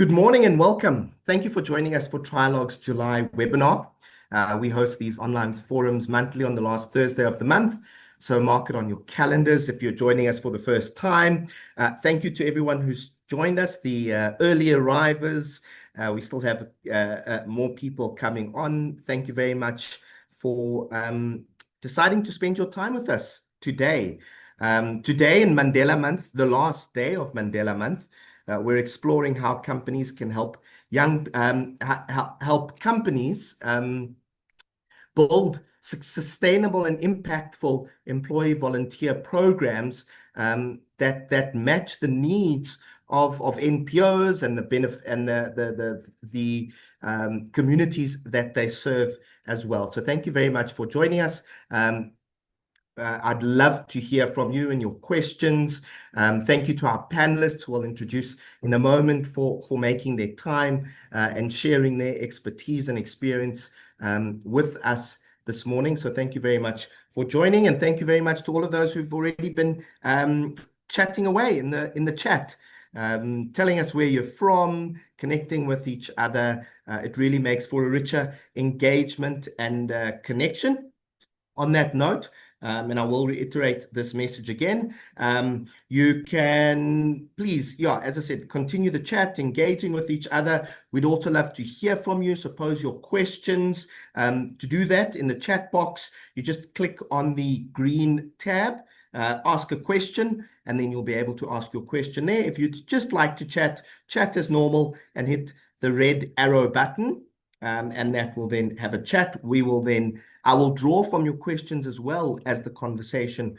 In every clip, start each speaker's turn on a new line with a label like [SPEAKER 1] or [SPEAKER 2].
[SPEAKER 1] Good morning and welcome. Thank you for joining us for Trialogue's July webinar. We host these online forums monthly on the last Thursday of the month, so mark it on your calendars if you're joining us for the first time. Thank you to everyone who's joined us, the early arrivers. We still have more people coming on. Thank you very much for deciding to spend your time with us today. Today in Mandela Month, the last day of Mandela Month, we're exploring how companies can help companies build sustainable and impactful employee volunteer programs that match the needs of NPOs and the benefit and the communities that they serve as well. So thank you very much for joining us. I'd love to hear from you and your questions. Thank you to our panelists who I'll introduce in a moment for making their time and sharing their expertise and experience with us this morning. So thank you very much for joining, and thank you very much to all of those who've already been chatting away in the chat, telling us where you're from, connecting with each other. It really makes for a richer engagement and connection. On that note, and I will reiterate this message again. You can please, as I said, continue the chat, engaging with each other. We'd also love to hear from you. So pose your questions. To do that in the chat box, you just click on the green tab, ask a question, and then you'll be able to ask your question there. If you'd just like to chat as normal and hit the red arrow button. And that will then have a chat. I will draw from your questions as well as the conversation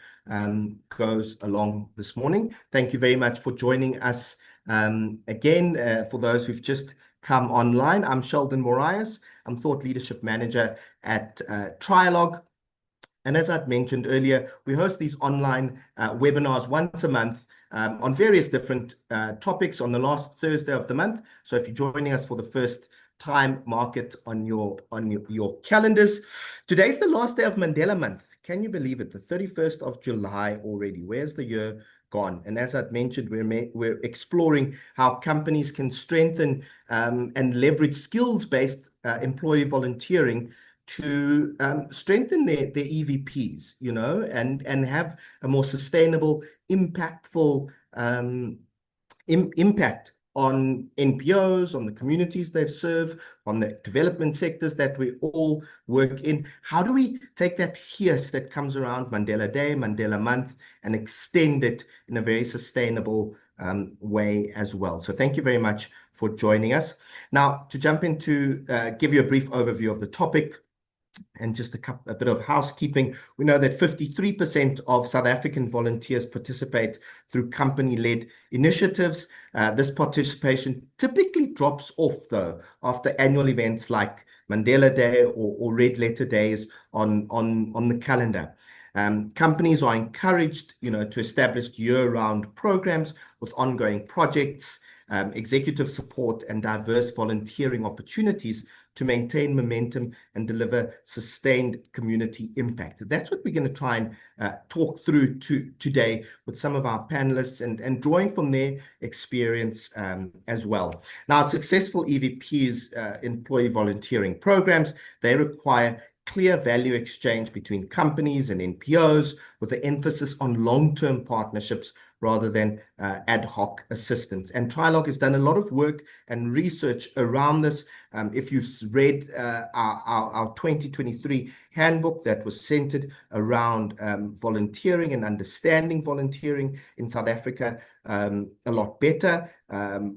[SPEAKER 1] goes along this morning. Thank you very much for joining us again. For those who've just come online, I'm Sheldon Morias. I'm Thought Leadership Manager at Trialogue. And as I'd mentioned earlier, we host these online webinars once a month on various different topics on the last Thursday of the month. So if you're joining us for the first time, mark it on your calendars. Today's the last day of Mandela Month. Can you believe it? The 31st of July already. Where's the year gone? And as I've mentioned, we're exploring how companies can strengthen and leverage skills-based employee volunteering to strengthen their EVPs, and have a more sustainable, impactful impact on NPOs, on the communities they serve, on the development sectors that we all work in. How do we take that hiace that comes around Mandela Day, Mandela Month, and extend it in a very sustainable way as well? So thank you very much for joining us. Now, to jump into, give you a brief overview of the topic, and just a bit of housekeeping. We know that 53% of South African volunteers participate through company-led initiatives. This participation typically drops off, though, after annual events like Mandela Day or Red Letter Days on the calendar. Companies are encouraged, to establish year-round programs with ongoing projects, executive support, and diverse volunteering opportunities to maintain momentum and deliver sustained community impact. That's what we're going to try and talk through today with some of our panelists and drawing from their experience as well. Now, successful EVPs, employee volunteering programs, they require clear value exchange between companies and NPOs with an emphasis on long-term partnerships rather than ad hoc assistance. And Trialogue has done a lot of work and research around this. If you've read our 2023 handbook that was centered around volunteering and understanding volunteering in South Africa a lot better.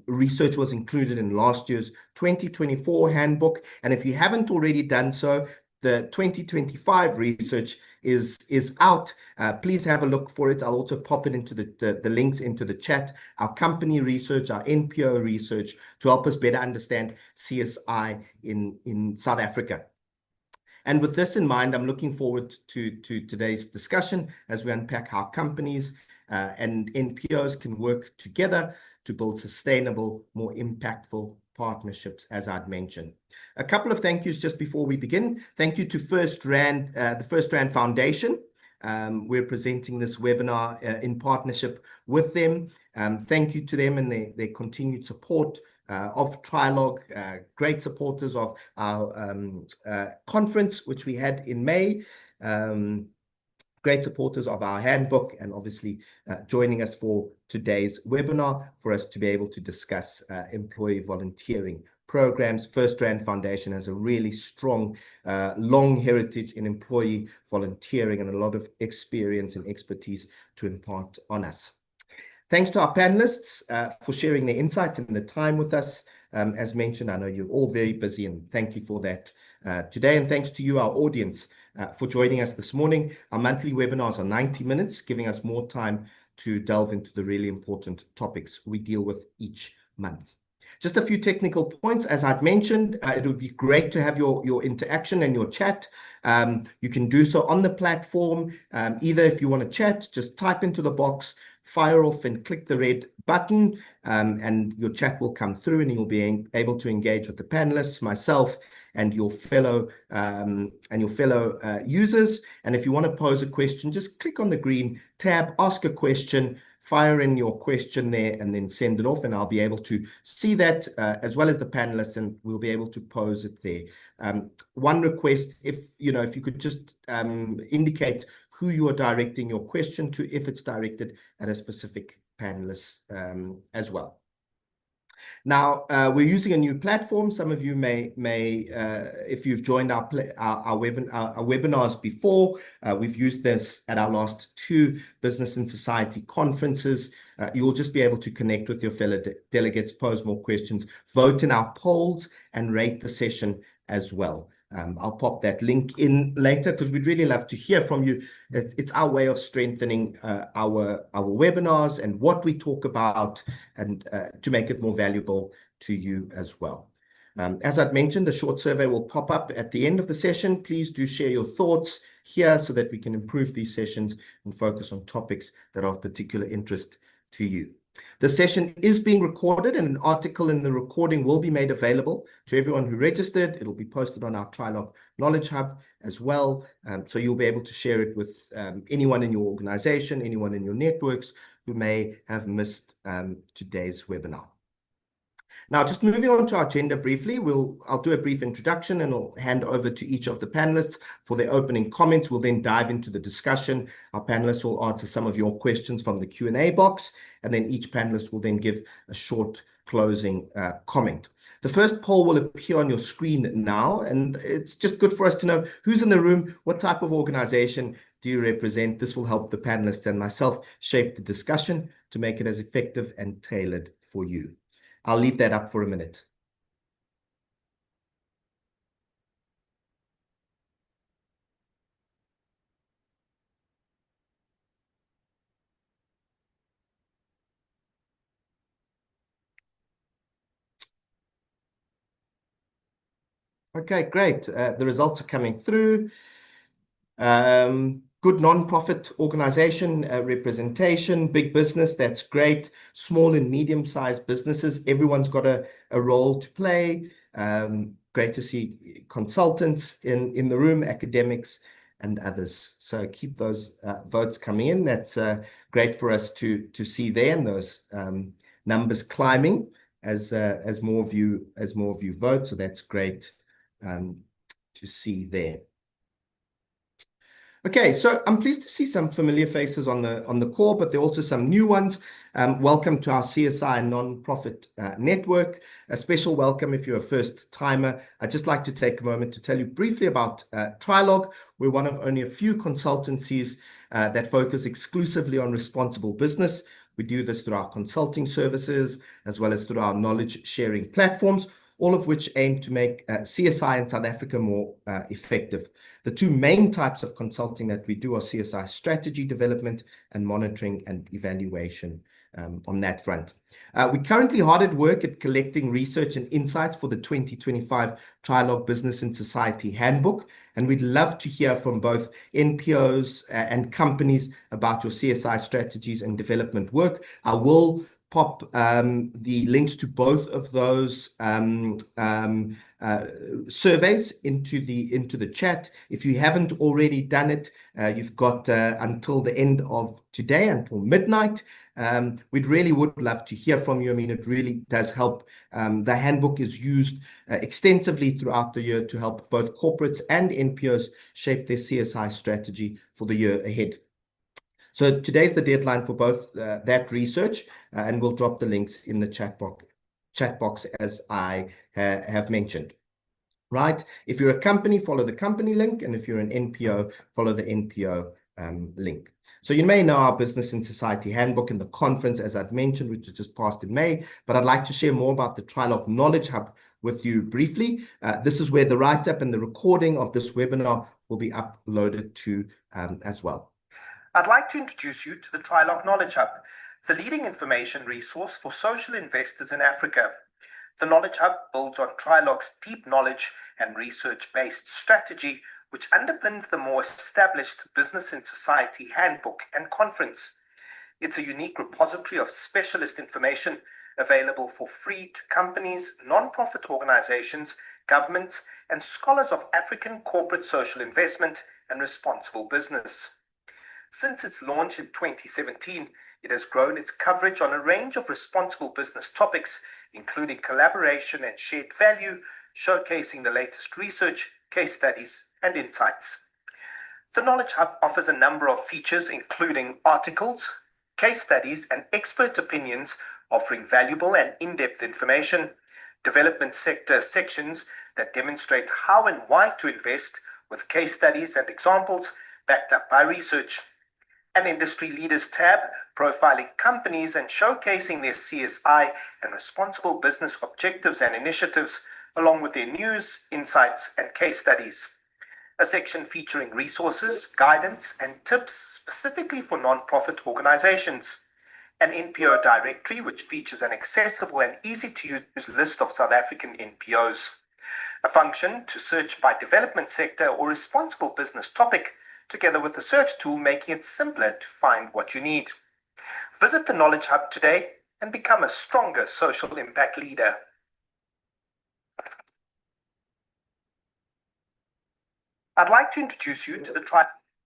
[SPEAKER 1] Research was included in last year's 2024 handbook. And if you haven't already done so, the 2025 research is out. Please have a look for it. I'll also pop it into the links into the chat. Our company research, our NPO research, to help us better understand CSI in South Africa. And with this in mind, I'm looking forward to today's discussion as we unpack how companies and NPOs can work together to build sustainable, more impactful partnerships, as I'd mentioned. A couple of thank yous just before we begin. Thank you to FirstRand, the FirstRand Foundation. We're presenting this webinar in partnership with them. Thank you to them and their continued support of Trialogue, great supporters of our conference, which we had in May. Great supporters of our handbook, and obviously joining us for today's webinar for us to be able to discuss employee volunteering programs. FirstRand Foundation has a really strong, long heritage in employee volunteering and a lot of experience and expertise to impart on us. Thanks to our panelists for sharing their insights and the time with us. As mentioned, I know you're all very busy, and thank you for that today. And thanks to you, our audience, for joining us this morning. Our monthly webinars are 90 minutes, giving us more time to delve into the really important topics we deal with each month. Just a few technical points. As I've mentioned, it would be great to have your interaction and your chat. You can do so on the platform. Either if you want to chat, just type into the box, fire off and click the red button, and your chat will come through and you'll be able to engage with the panelists, myself, and your fellow users. And if you want to pose a question, just click on the green tab, ask a question, fire in your question there, and then send it off, and I'll be able to see that as well as the panelists, and we'll be able to pose it there. One request, if you could just indicate who you are directing your question to, if it's directed at a specific panelist as well. Now, we're using a new platform. Some of you may if you've joined our webinars before, we've used this at our last 2 Business and Society conferences. You'll just be able to connect with your fellow delegates, pose more questions, vote in our polls, and rate the session as well. I'll pop that link in later because we'd really love to hear from you. It's our way of strengthening our webinars and what we talk about, and to make it more valuable to you as well. As I've mentioned, the short survey will pop up at the end of the session. Please do share your thoughts here so that we can improve these sessions and focus on topics that are of particular interest to you. The session is being recorded, and an article in the recording will be made available to everyone who registered. It'll be posted on our Trialogue Knowledge Hub as well. So you'll be able to share it with anyone in your organization, anyone in your networks who may have missed today's webinar. Now, just moving on to our agenda briefly, I'll do a brief introduction and I'll hand over to each of the panelists for their opening comments. We'll then dive into the discussion. Our panelists will answer some of your questions from the Q&A box, and then each panelist will then give a short closing comment. The first poll will appear on your screen now, and it's just good for us to know who's in the room, what type of organization do you represent. This will help the panelists and myself shape the discussion to make it as effective and tailored for you. I'll leave that up for a minute. Okay, great. The results are coming through. Good non-profit organization representation, big business, that's great. Small and medium-sized businesses, everyone's got a role to play. Great to see consultants in the room, academics and others. So keep those votes coming in. That's great for us to see there, and those numbers climbing as more of you vote. So that's great to see there. Okay, so I'm pleased to see some familiar faces on the call, but there are also some new ones. Welcome to our CSI nonprofit network. A special welcome if you're a first timer. I'd just like to take a moment to tell you briefly about Trialogue. We're one of only a few consultancies that focus exclusively on responsible business. We do this through our consulting services as well as through our knowledge sharing platforms, all of which aim to make CSI in South Africa more effective. The 2 main types of consulting that we do are CSI strategy development and monitoring and evaluation on that front. We're currently hard at work at collecting research and insights for the 2025 Trialogue Business and Society Handbook, and we'd love to hear from both NPOs and companies about your CSI strategies and development work. I will pop the links to both of those surveys into the chat. If you haven't already done it, you've got until the end of today, until midnight. We'd really would love to hear from you. I mean, it really does help. The handbook is used extensively throughout the year to help both corporates and NPOs shape their CSI strategy for the year ahead. So today's the deadline for both that research, and we'll drop the links in the chat box as I have mentioned. Right? If you're a company, follow the company link, and if you're an NPO, follow the NPO link. So you may know our Business and Society Handbook and the conference, as I've mentioned, which is just passed in May, but I'd like to share more about the Trialogue Knowledge Hub with you briefly. This is where the write-up and the recording of this webinar will be uploaded to as well. I'd like to introduce you to the Trialogue Knowledge Hub, the leading information resource for social investors in Africa. The Knowledge Hub builds on Trialogue's deep knowledge and research-based strategy, which underpins the more established Business and Society Handbook and Conference. It's a unique repository of specialist information available for free to companies, non-profit organizations, governments, and scholars of African corporate social investment and responsible business. Since its launch in 2017, it has grown its coverage on a range of responsible business topics, including collaboration and shared value, showcasing the latest research, case studies, and insights. The Knowledge Hub offers a number of features, including articles, case studies, and expert opinions offering valuable and in-depth information, development sector sections that demonstrate how and why to invest with case studies and examples backed up by research, an industry leaders tab profiling companies and showcasing their CSI and responsible business objectives and initiatives, along with their news, insights, and case studies. A section featuring resources, guidance, and tips specifically for non-profit organizations. An NPO directory, which features an accessible and easy-to-use list of South African NPOs. A function to search by development sector or responsible business topic, together with a search tool making it simpler to find what you need. Visit the Knowledge Hub today and become a stronger social impact leader. I'd like to introduce you to the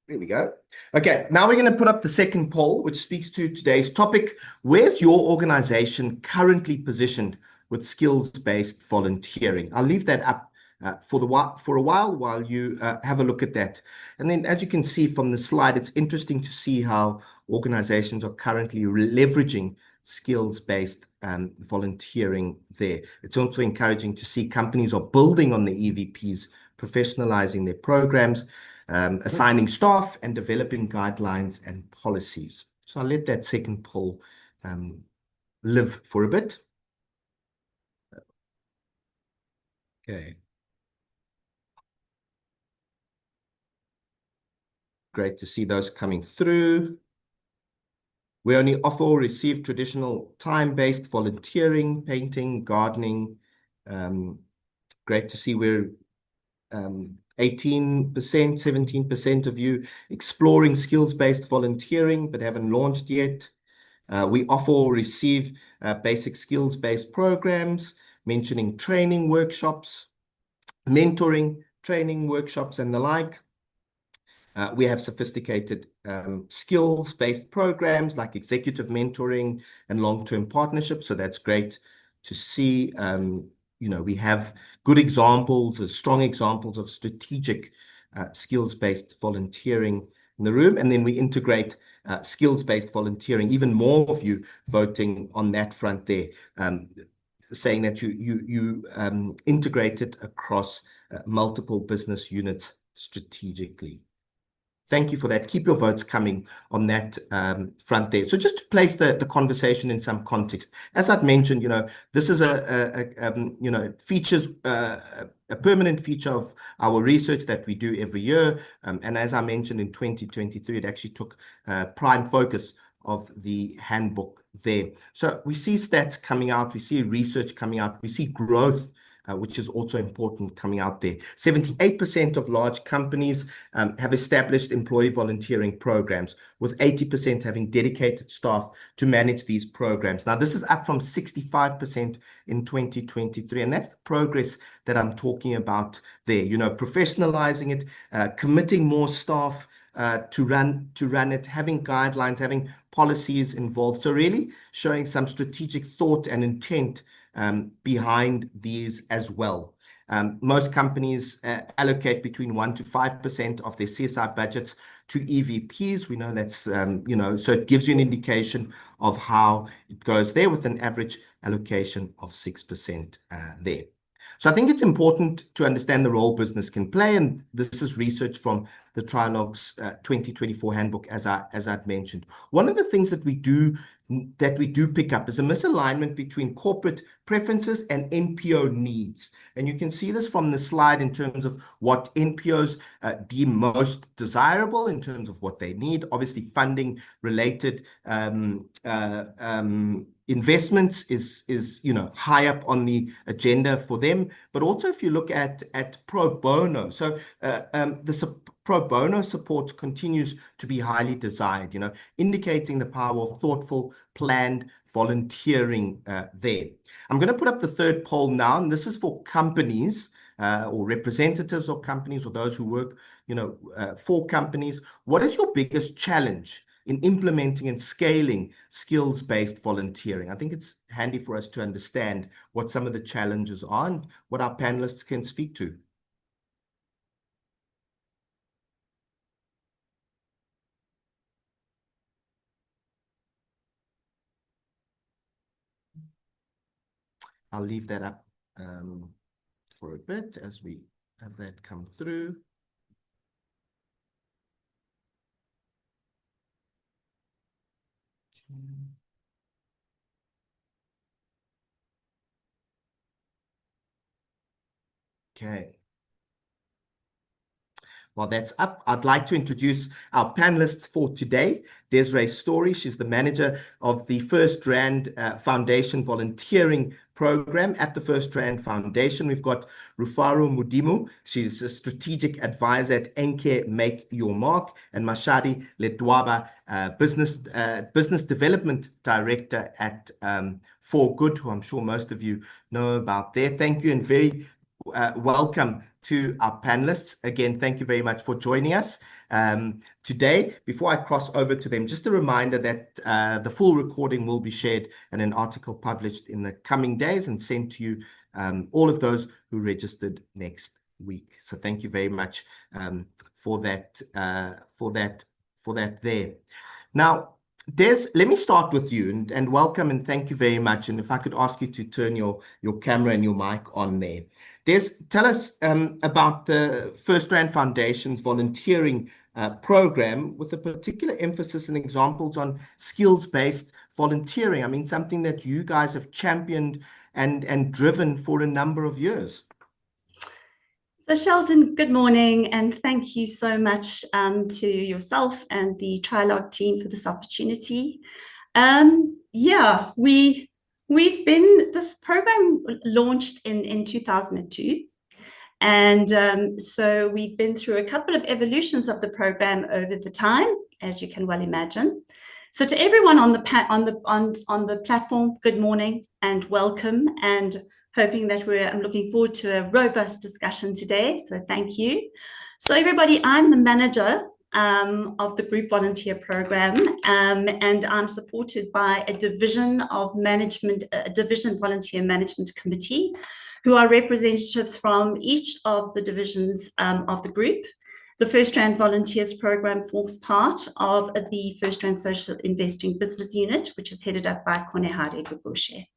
[SPEAKER 1] There we go. Okay, now we're going to put up the second poll, which speaks to today's topic. Where's your organization currently positioned with skills-based volunteering? I'll leave that up for a while you have a look at that. And then, as you can see from the slide, it's interesting to see how organizations are currently leveraging skills-based volunteering there. It's also encouraging to see companies are building on the EVPs, professionalizing their programs, assigning staff, and developing guidelines and policies. So I'll let that second poll live for a bit. Okay. Great to see those coming through. We only offer or receive traditional time-based volunteering, painting, gardening. Great to see we're 18%, 17% of you exploring skills-based volunteering but haven't launched yet. We offer or receive basic skills-based programs, mentioning training workshops, mentoring, training workshops, and the like. We have sophisticated skills-based programs like executive mentoring and long-term partnerships. So that's great to see. We have good examples, strong examples of strategic skills-based volunteering in the room. And then we integrate skills-based volunteering, even more of you voting on that front there, saying that you integrate it across multiple business units strategically. Thank you for that. Keep your votes coming on that front there. So just to place the conversation in some context, as I've mentioned, this is features a permanent feature of our research that we do every year. And as I mentioned, in 2023, it actually took prime focus of the handbook there. So we see stats coming out, we see research coming out, we see growth which is also important coming out there. 78% of large companies have established employee volunteering programs, with 80% having dedicated staff to manage these programs. Now, this is up from 65% in 2023, and that's the progress that I'm talking about there. You know, professionalizing it, committing more staff to run it, having guidelines, having policies involved. So really showing some strategic thought and intent behind these as well. Most companies allocate between 1 to 5% of their CSI budgets to EVPs. We know that's, you know, so it gives you an indication of how it goes there, with an average allocation of 6% there. So I think it's important to understand the role business can play, and this is research from the Trialogue's 2024 handbook, as I've mentioned. One of the things that we do pick up is a misalignment between corporate preferences and NPO needs. And you can see this from the slide in terms of what NPOs deem most desirable in terms of what they need. Obviously, funding related investments is you know, high up on the agenda for them. But also, if you look at pro bono, so pro bono support continues to be highly desired, you know, indicating the power of thoughtful, planned volunteering there. I'm going to put up the third poll now, and this is for companies or representatives of companies, or those who work, you know, for companies. What is your biggest challenge in implementing and scaling skills-based volunteering? I think it's handy for us to understand what some of the challenges are and what our panelists can speak to. I'll leave that up for a bit as we have that come through. Okay. While that's up, I'd like to introduce our panelists for today. Desiree Story, she's the manager of the FirstRand Foundation volunteering program at the FirstRand Foundation. We've got Rufaro Mudimu, she's a strategic advisor at Enke Make Your Mark, and Mashadi Ledwaba, business development director at For Good, who I'm sure most of you know about there. Thank you, and very welcome to our panelists. Again, thank you very much for joining us today. Before I cross over to them, just a reminder that the full recording will be shared and an article published in the coming days and sent to you, all of those who registered next week. So thank you very much for that there. Now, Des, let me start with you, and welcome and thank you very much. And if I could ask you to turn your camera and your mic on there. Des, tell us about the FirstRand Foundation's volunteering program, with a particular emphasis and examples on skills-based volunteering. I mean, something that you guys have championed and driven for a number of years.
[SPEAKER 2] So Sheldon, good morning, and thank you so much to yourself and the Trialogue team for this opportunity. Yeah, this program launched in 2002, and so we've been through a couple of evolutions of the program over the time, as you can well imagine. So to everyone on the platform, good morning and welcome, and hoping that I'm looking forward to a robust discussion today, so thank you. So everybody, I'm the manager of the group volunteer program, and I'm supported by a division volunteer management committee, who are representatives from each of the divisions of the group. The FirstRand Volunteers program forms part of the FirstRand Social Investing Business Unit, which is headed up by Konehade Gugushe.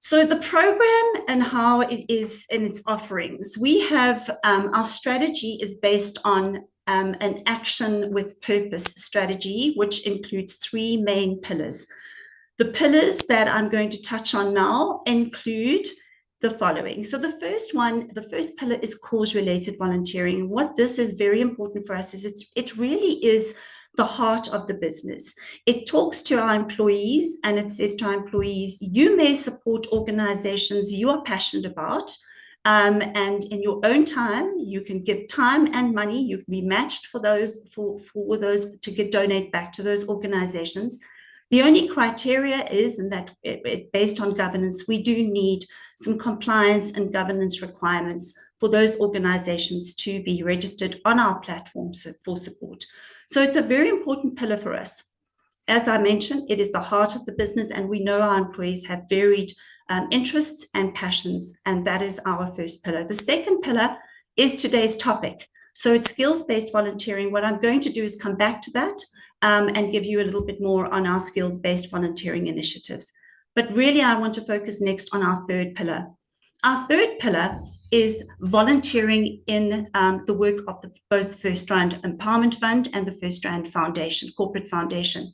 [SPEAKER 2] So the program and how it is in its offerings, we have our strategy is based on an action with purpose strategy, which includes 3 main pillars. The pillars that I'm going to touch on now include the following. So the first pillar is cause-related volunteering. What this is very important for us is it really is the heart of the business. It talks to our employees and it says to our employees, you may support organizations you are passionate about, and in your own time, you can give time and money. You can be matched for those to donate back to those organizations. The only criteria is, and that based on governance, we do need some compliance and governance requirements for those organizations to be registered on our platform for support. So it's a very important pillar for us. As I mentioned, it is the heart of the business, and we know our employees have varied interests and passions, and that is our first pillar. The second pillar is today's topic. So it's skills-based volunteering. What I'm going to do is come back to that and give you a little bit more on our skills-based volunteering initiatives. But really, I want to focus next on our third pillar. Our third pillar is volunteering in the work of both FirstRand Empowerment Fund and the FirstRand Foundation, Corporate Foundation.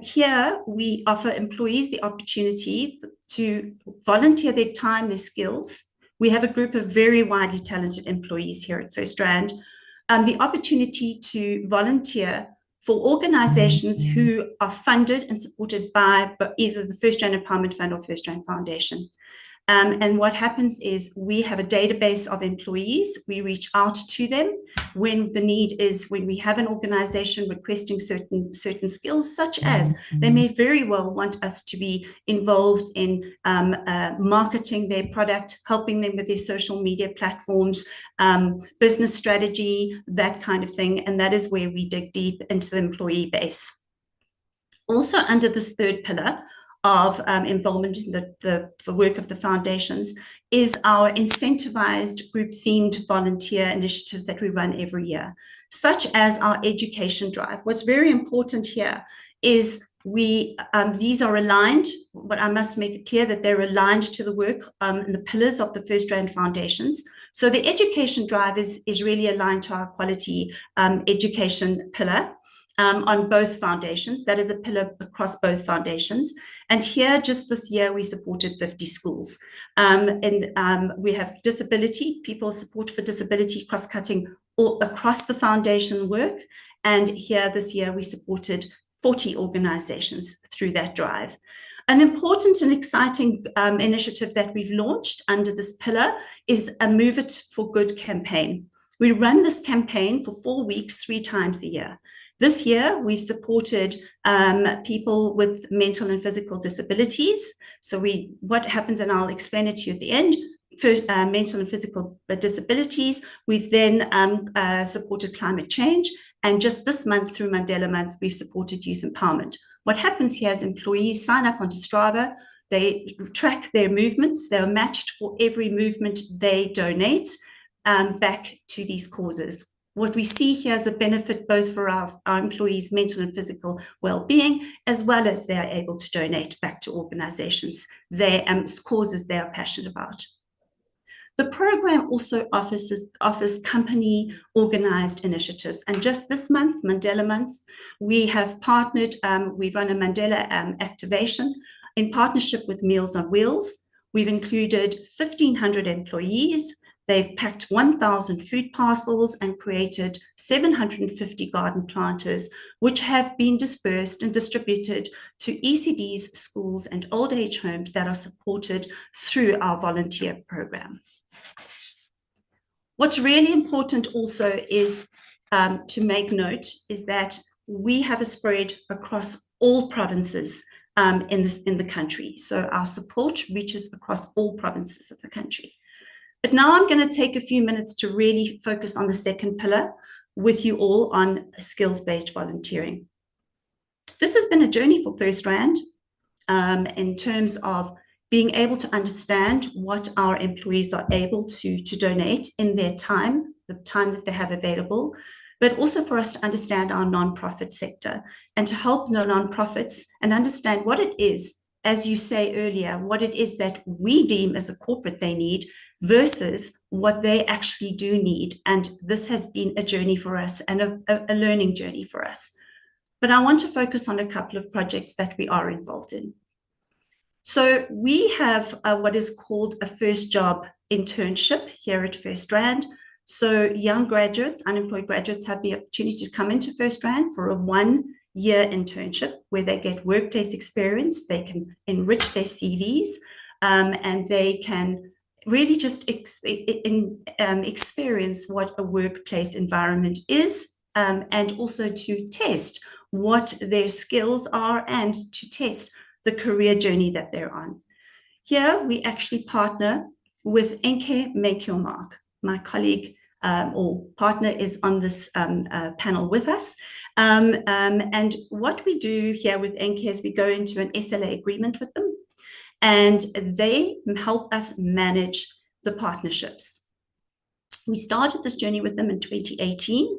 [SPEAKER 2] Here, we offer employees the opportunity to volunteer their time, their skills. We have a group of very widely talented employees here at FirstRand. The opportunity to volunteer for organizations who are funded and supported by either the FirstRand Empowerment Fund or FirstRand Foundation. And what happens is we have a database of employees. We reach out to them when the need is, when we have an organization requesting certain skills, such as they may very well want us to be involved in marketing their product, helping them with their social media platforms, business strategy, that kind of thing. And that is where we dig deep into the employee base. Also, under this third pillar of involvement in the work of the foundations is our incentivized group-themed volunteer initiatives that we run every year, such as our education drive. What's very important here is these are aligned, but I must make it clear that they're aligned to the work and the pillars of the FirstRand Foundations. So the education drive is really aligned to our quality education pillar. On both foundations. That is a pillar across both foundations. And here, just this year, we supported 50 schools. We have disability, people support for disability, cross-cutting all across the foundation work. And here this year, we supported 40 organizations through that drive. An important and exciting initiative that we've launched under this pillar is a Move It for Good campaign. We run this campaign for 4 weeks, 3 times a year. This year, we've supported people with mental and physical disabilities. So what happens, and I'll explain it to you at the end, for mental and physical disabilities. We've then supported climate change. And just this month, through Mandela Month, we've supported youth empowerment. What happens here is employees sign up onto Strava. They track their movements. They're matched for every movement they donate back to these causes. What we see here is a benefit both for our employees' mental and physical well-being, as well as they are able to donate back to organizations, their causes they are passionate about. The program also offers company-organized initiatives. And just this month, Mandela Month, we have partnered, we run a Mandela activation in partnership with Meals on Wheels. We've included 1,500 employees. They've packed 1,000 food parcels and created 750 garden planters, which have been dispersed and distributed to ECDs, schools, and old age homes that are supported through our volunteer program. What's really important also is to make note is that we have a spread across all provinces in the country. So our support reaches across all provinces of the country. But now I'm going to take a few minutes to really focus on the second pillar with you all on skills-based volunteering. This has been a journey for FirstRand in terms of being able to understand what our employees are able to donate in their time, the time that they have available, but also for us to understand our nonprofit sector and to help the nonprofits and understand what it is, as you say earlier, what it is that we deem as a corporate they need versus what they actually do need. And this has been a journey for us and a learning journey for us. But I want to focus on a couple of projects that we are involved in. So we have what is called a first job internship here at FirstRand. So young graduates, unemployed graduates, have the opportunity to come into FirstRand for a 1-year internship where they get workplace experience, they can enrich their CVs, and they can really just experience what a workplace environment is, and also to test what their skills are and to test the career journey that they're on. Here, we actually partner with NK Make Your Mark. My colleague or partner is on this panel with us. And what we do here with NK is we go into an SLA agreement with them, and they help us manage the partnerships. We started this journey with them in 2018,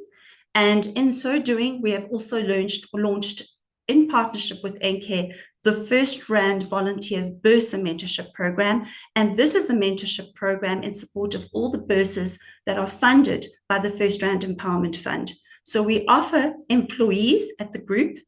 [SPEAKER 2] and in so doing, we have also launched in partnership with NK the FirstRand Volunteers Bursa Mentorship Program. And this is a mentorship program in support of all the bursas that are funded by the FirstRand Empowerment Fund. So we offer employees at the group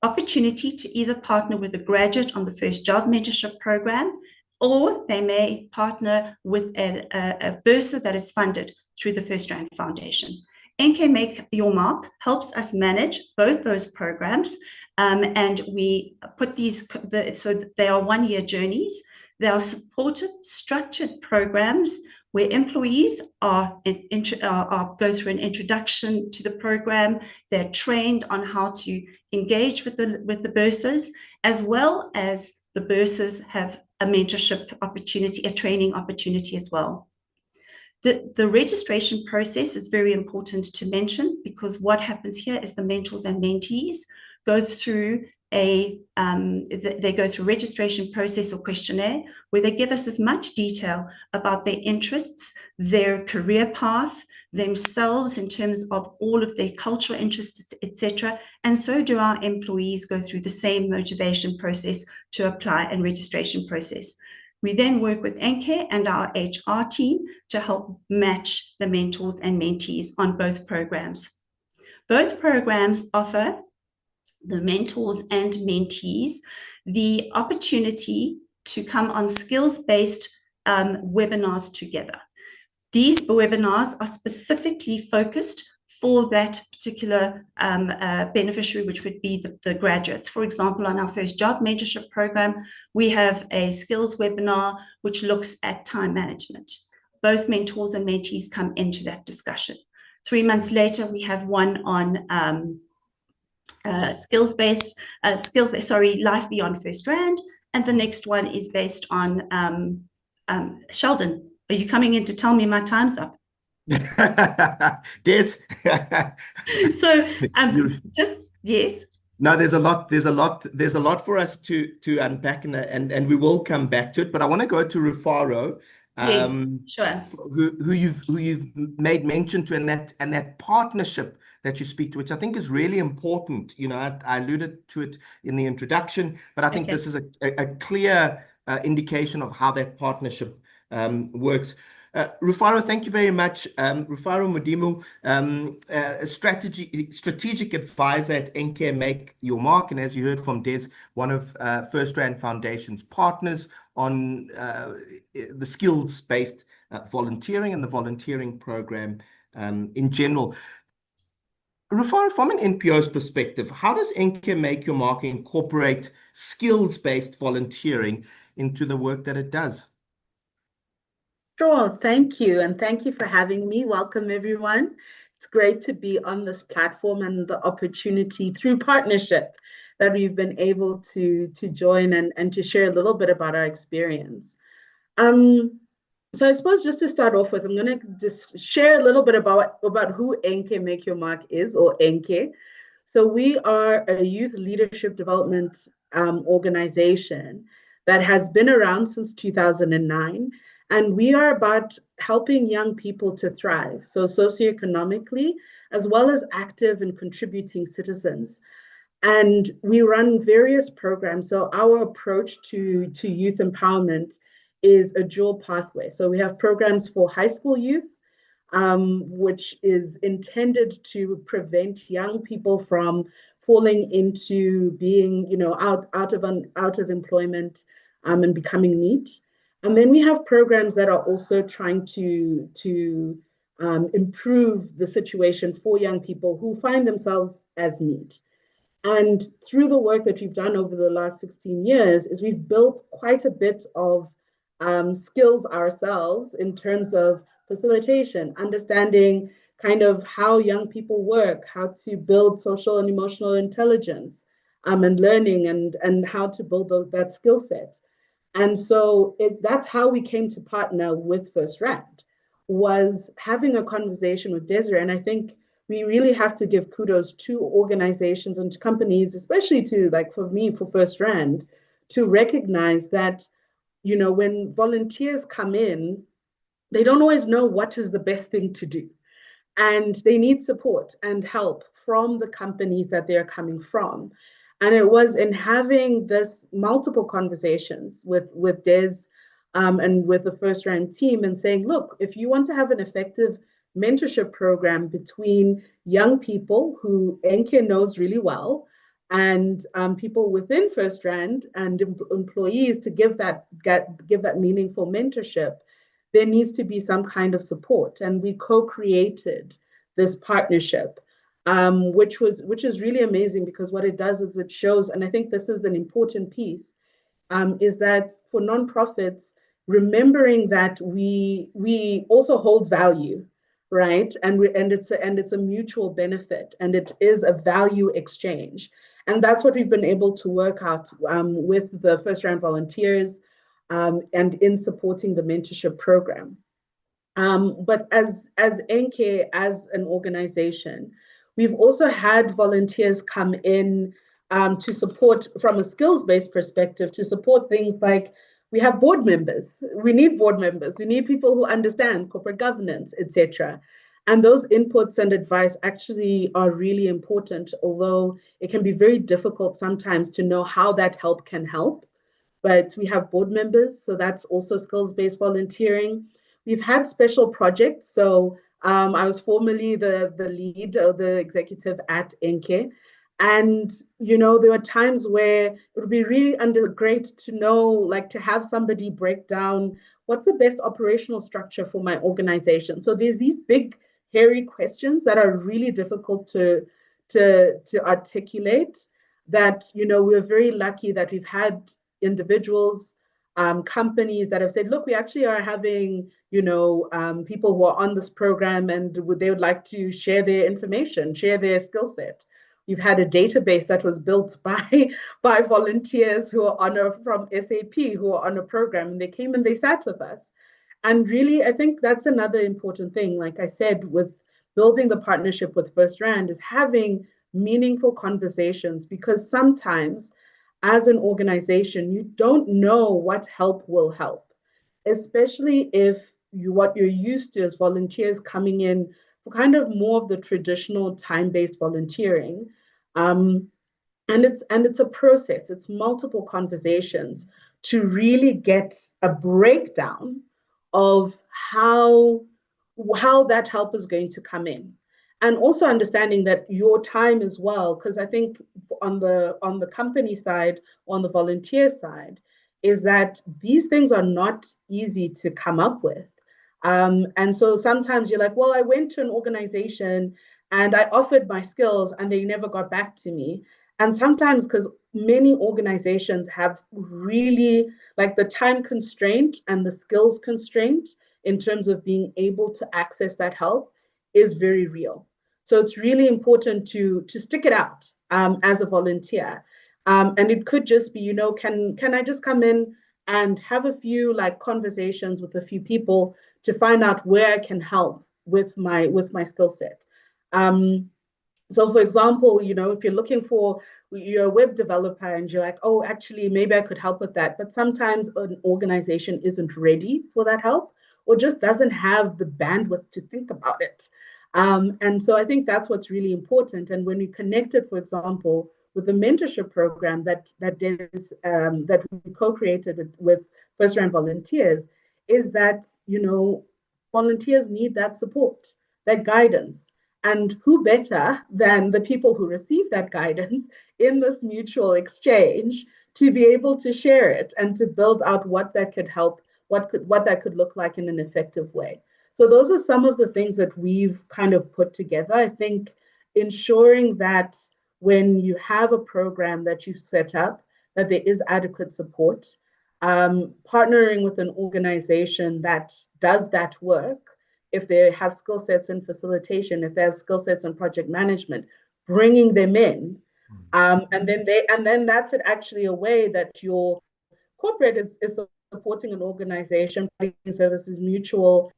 [SPEAKER 2] opportunity to either partner with a graduate on the First Job Mentorship Program, or they may partner with a bursa that is funded through the FirstRand Foundation. NK Make Your Mark helps us manage both those programs, and we put these, so they are 1-year journeys. They are supported, structured programs where employees go through an introduction to the program. They're trained on how to engage with the bursars, as well as the bursars have a mentorship opportunity, a training opportunity as well. The registration process is very important to mention, because what happens here is the mentors and mentees go through they go through registration process or questionnaire where they give us as much detail about their interests, their career path, themselves in terms of all of their cultural interests, etc. And so do our employees go through the same motivation process to apply and registration process. We then work with NK and our HR team to help match the mentors and mentees on both programs. Both programs offer the mentors and mentees the opportunity to come on skills-based webinars together. These webinars are specifically focused for that particular beneficiary, which would be the graduates. For example, on our First Job Mentorship Program, we have a skills webinar which looks at time management. Both mentors and mentees come into that discussion. 3 months later, we have one on Life Beyond FirstRand, and the next one is based on Sheldon. Are you coming in to tell me my time's up?
[SPEAKER 1] Yes.
[SPEAKER 2] So yes.
[SPEAKER 1] No, there's a lot for us to unpack, and we will come back to it. But I want to go to Rufaro,
[SPEAKER 2] Yes, sure.
[SPEAKER 1] who you've made mention to, and that partnership that you speak to, which I think is really important. You know, I alluded to it in the introduction, but I think this is a clear indication of how that partnership works. Rufaro, thank you very much. Rufaro Mudimu, strategic advisor at NK Make Your Mark, and as you heard from Des, one of FirstRand Foundation's partners on the skills-based volunteering and the volunteering program in general. Rufaro, from an NPO's perspective, how does NK Make Your Mark incorporate skills-based volunteering into the work that it does?
[SPEAKER 3] Sure, thank you. And thank you for having me. Welcome, everyone. It's great to be on this platform and the opportunity through partnership that we've been able to join and to share a little bit about our experience. So I suppose just to start off with, I'm going to just share a little bit about who NK Make Your Mark is, or NK. So we are a youth leadership development organization that has been around since 2009. And we are about helping young people to thrive, so socioeconomically, as well as active and contributing citizens. And we run various programs. So our approach to youth empowerment is a dual pathway. So we have programs for high school youth, which is intended to prevent young people from falling into being, out of employment and becoming NEET. And then we have programs that are also trying to improve the situation for young people who find themselves as need. And through the work that we've done over the last 16 years is we've built quite a bit of skills ourselves in terms of facilitation, understanding kind of how young people work, how to build social and emotional intelligence, and learning and how to build that skill set. And so that's how we came to partner with FirstRand, was having a conversation with Desiree. And I think we really have to give kudos to organizations and to companies, especially to, like for me, for FirstRand, to recognize that, you know, when volunteers come in, they don't always know what is the best thing to do. And they need support and help from the companies that they're coming from. And it was in having this multiple conversations with Des and with the FirstRand team and saying, look, if you want to have an effective mentorship program between young people who Enke knows really well and people within FirstRand and employees to give that meaningful mentorship, there needs to be some kind of support. And we co-created this partnership, which is really amazing, because what it does is it shows, and I think this is an important piece, is that for nonprofits, remembering that we also hold value, right? And it's a mutual benefit, and it is a value exchange. And that's what we've been able to work out with the FirstRand volunteers and in supporting the mentorship program. But as Enke, as an organization, we've also had volunteers come in to support from a skills-based perspective, to support things like we have board members. We need board members. We need people who understand corporate governance, etc. And those inputs and advice actually are really important, although it can be very difficult sometimes to know how that help can help. But we have board members, so that's also skills-based volunteering. We've had special projects. So I was formerly the lead or the executive at Enke. And, you know, there were times where it would be really great to know, like to have somebody break down what's the best operational structure for my organization. So there's these big, hairy questions that are really difficult to articulate that, you know, we're very lucky that we've had individuals, companies that have said, look, we actually are having, you know, people who are on this program and they would like to share their information, share their skill set. We've had a database that was built by volunteers who are from SAP who are on a program, and they came and they sat with us. And really, I think that's another important thing. Like I said, with building the partnership with FirstRand is having meaningful conversations, because sometimes as an organization, you don't know what help will help, especially if what you're used to is volunteers coming in for kind of more of the traditional time-based volunteering. And it's a process, it's multiple conversations to really get a breakdown of how that help is going to come in. And also understanding that your time as well, because I think on the company side, on the volunteer side, is that these things are not easy to come up with. And so sometimes you're like, well, I went to an organization and I offered my skills and they never got back to me. And sometimes, because many organizations have really like the time constraint and the skills constraint in terms of being able to access that help is very real. So it's really important to stick it out as a volunteer. And it could just be, you know, can I just come in and have a few like conversations with a few people to find out where I can help with my skill set. So for example, you know, if you're looking for, you're a web developer and you're like, oh, actually, maybe I could help with that. But sometimes an organization isn't ready for that help or just doesn't have the bandwidth to think about it. And so I think that's what's really important. And when we connected, for example, with the mentorship program that we co-created with FirstRand volunteers, is that, you know, volunteers need that support, that guidance. And who better than the people who receive that guidance in this mutual exchange to be able to share it and to build out what that could help, what that could look like in an effective way. So those are some of the things that we've kind of put together. I think ensuring that when you have a program that you've set up, that there is adequate support, partnering with an organization that does that work, if they have skill sets in facilitation, if they have skill sets in project management, bringing them in, and then that's actually a way that your corporate is supporting an organization, providing services, mutual,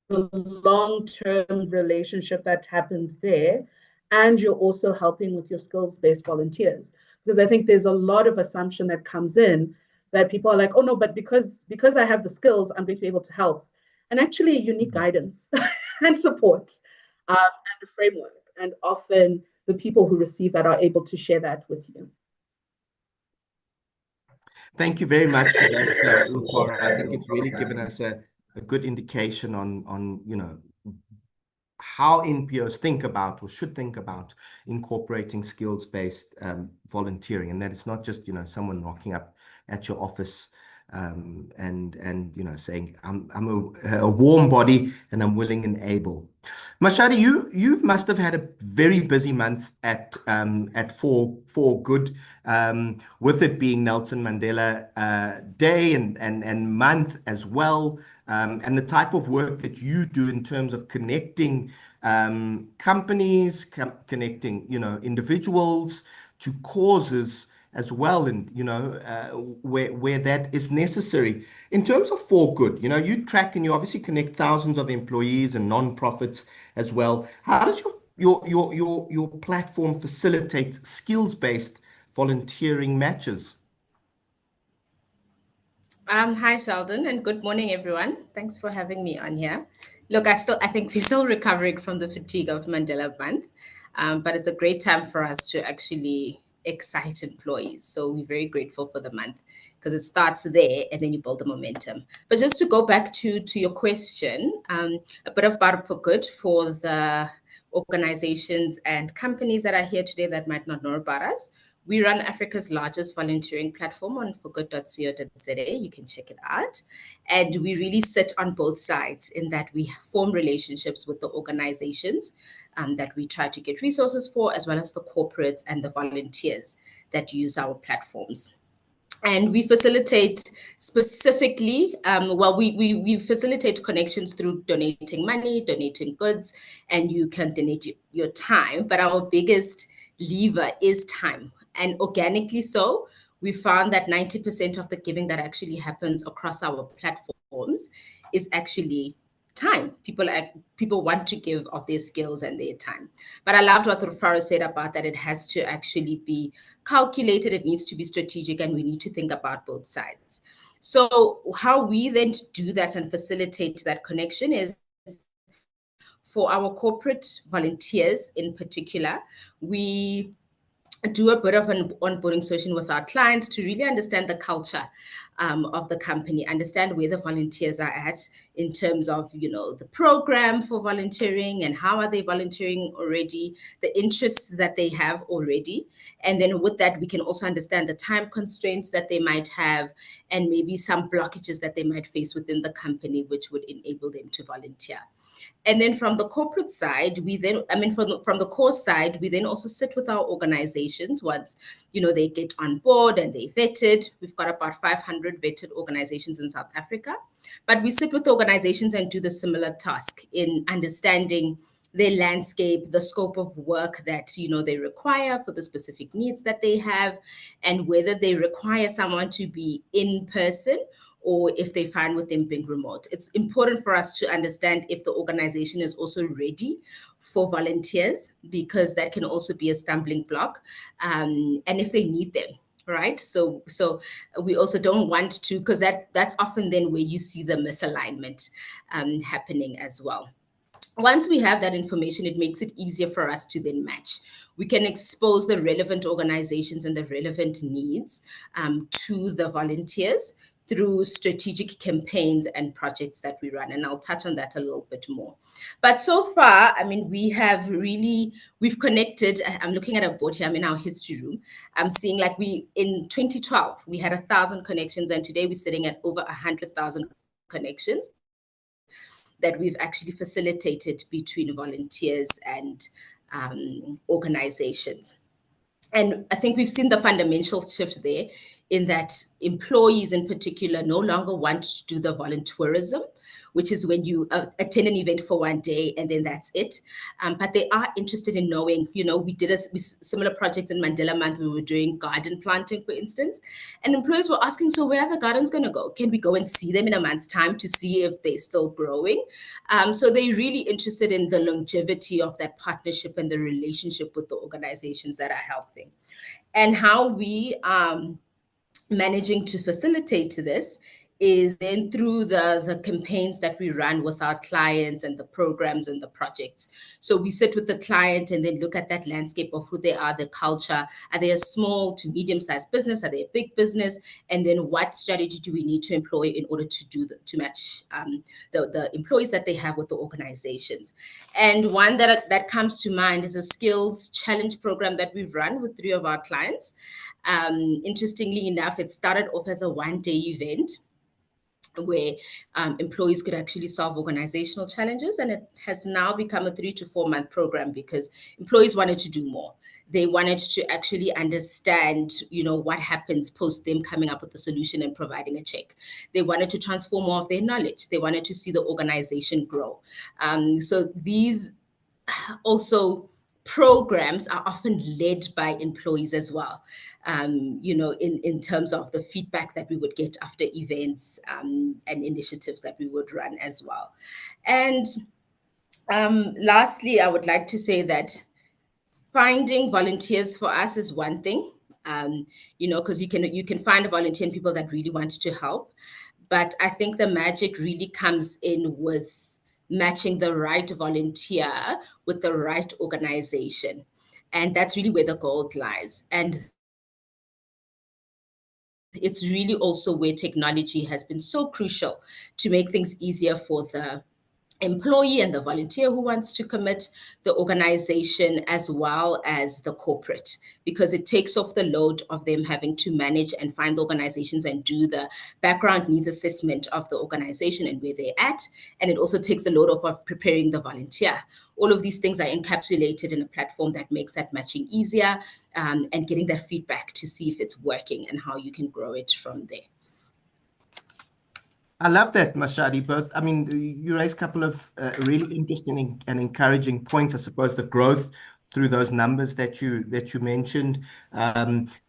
[SPEAKER 3] the long-term relationship that happens there, and you're also helping with your skills-based volunteers. Because I think there's a lot of assumption that comes in that people are like, oh no, but because I have the skills, I'm going to be able to help. And actually, you need guidance and support and a framework. And often the people who receive that are able to share that with you.
[SPEAKER 1] Thank you very much for that, Ufara. I think it's really given us a good indication on how NPOs think about or should think about incorporating skills-based volunteering, and that it's not just someone rocking up at your office and saying I'm a warm body and I'm willing and able. Mashadi, you must have had a very busy month at for good, with it being Nelson Mandela Day and month as well, and the type of work that you do in terms of connecting companies, connecting individuals to causes as well, and where that is necessary. In terms of for good, you track and you obviously connect thousands of employees and non-profits as well. How does your platform facilitate skills-based volunteering matches?
[SPEAKER 4] Hi, Sheldon, and good morning, everyone. Thanks for having me on here. Look, I think we're still recovering from the fatigue of Mandela Month, but it's a great time for us to actually excite employees. So we're very grateful for the month because it starts there and then you build the momentum. But just to go back to your question, a bit of Barb for Good for the organizations and companies that are here today that might not know about us. We run Africa's largest volunteering platform on forgood.co.za. You can check it out. And we really sit on both sides in that we form relationships with the organizations that we try to get resources for, as well as the corporates and the volunteers that use our platforms. And we facilitate specifically, we facilitate connections through donating money, donating goods, and you can donate your time. But our biggest lever is time. And organically so, we found that 90% of the giving that actually happens across our platforms is actually time. People want to give of their skills and their time. But I loved what Rufaro said about that it has to actually be calculated, it needs to be strategic, and we need to think about both sides. So how we then do that and facilitate that connection is for our corporate volunteers in particular, we do a bit of an onboarding session with our clients to really understand the culture of the company, understand where the volunteers are at in terms of, the program for volunteering and how are they volunteering already, the interests that they have already. And then with that, we can also understand the time constraints that they might have and maybe some blockages that they might face within the company, which would enable them to volunteer. And then from the corporate side, from the core side, we then also sit with our organizations once, they get on board and they vetted. We've got about 500 vetted organizations in South Africa, but we sit with organizations and do the similar task in understanding their landscape, the scope of work that, they require for the specific needs that they have, and whether they require someone to be in person or if they find with them being remote. It's important for us to understand if the organization is also ready for volunteers, because that can also be a stumbling block, and if they need them, right? So we also don't want to, because that's often then where you see the misalignment happening as well. Once we have that information, it makes it easier for us to then match. We can expose the relevant organizations and the relevant needs to the volunteers through strategic campaigns and projects that we run. And I'll touch on that a little bit more. But so far, we've connected. I'm looking at a board here. I'm in our history room. I'm seeing in 2012, we had 1,000 connections, and today we're sitting at over 100,000 connections. that we've actually facilitated between volunteers and organizations. And I think we've seen the fundamental shift there, in that employees in particular no longer want to do the volunteerism, which is when you attend an event for one day and then that's it. But they are interested in knowing, we did similar projects in Mandela Month. We were doing garden planting, for instance, and employees were asking, so where are the gardens going to go? Can we go and see them in a month's time to see if they're still growing? So they're really interested in the longevity of that partnership and the relationship with the organizations that are helping. And how we managing to facilitate this is then through the campaigns that we run with our clients and the programs and the projects. So we sit with the client and then look at that landscape of who they are, the culture. Are they a small to medium-sized business? Are they a big business? And then what strategy do we need to employ in order to match the employees that they have with the organizations? And one that comes to mind is a skills challenge program that we've run with 3 of our clients. Interestingly enough, it started off as a one-day event where employees could actually solve organizational challenges, and it has now become a 3 to 4 month program because employees wanted to do more. They wanted to actually understand, what happens post them coming up with a solution and providing a check. They wanted to transform more of their knowledge. They wanted to see the organization grow. So these also programs are often led by employees as well, in terms of the feedback that we would get after events and initiatives that we would run as well. And lastly, I would like to say that finding volunteers for us is one thing, because you can find volunteer people that really want to help. But I think the magic really comes in with matching the right volunteer with the right organization. And that's really where the gold lies. And it's really also where technology has been so crucial to make things easier for the employee and the volunteer who wants to commit, the organization, as well as the corporate, because it takes off the load of them having to manage and find the organizations and do the background needs assessment of the organization and where they're at. And it also takes the load off of preparing the volunteer. All of these things are encapsulated in a platform that makes that matching easier, and getting that feedback to see if it's working and how you can grow it from there.
[SPEAKER 1] I love that, Mashadi. You raised a couple of really interesting and encouraging points. I suppose the growth through those numbers that you mentioned,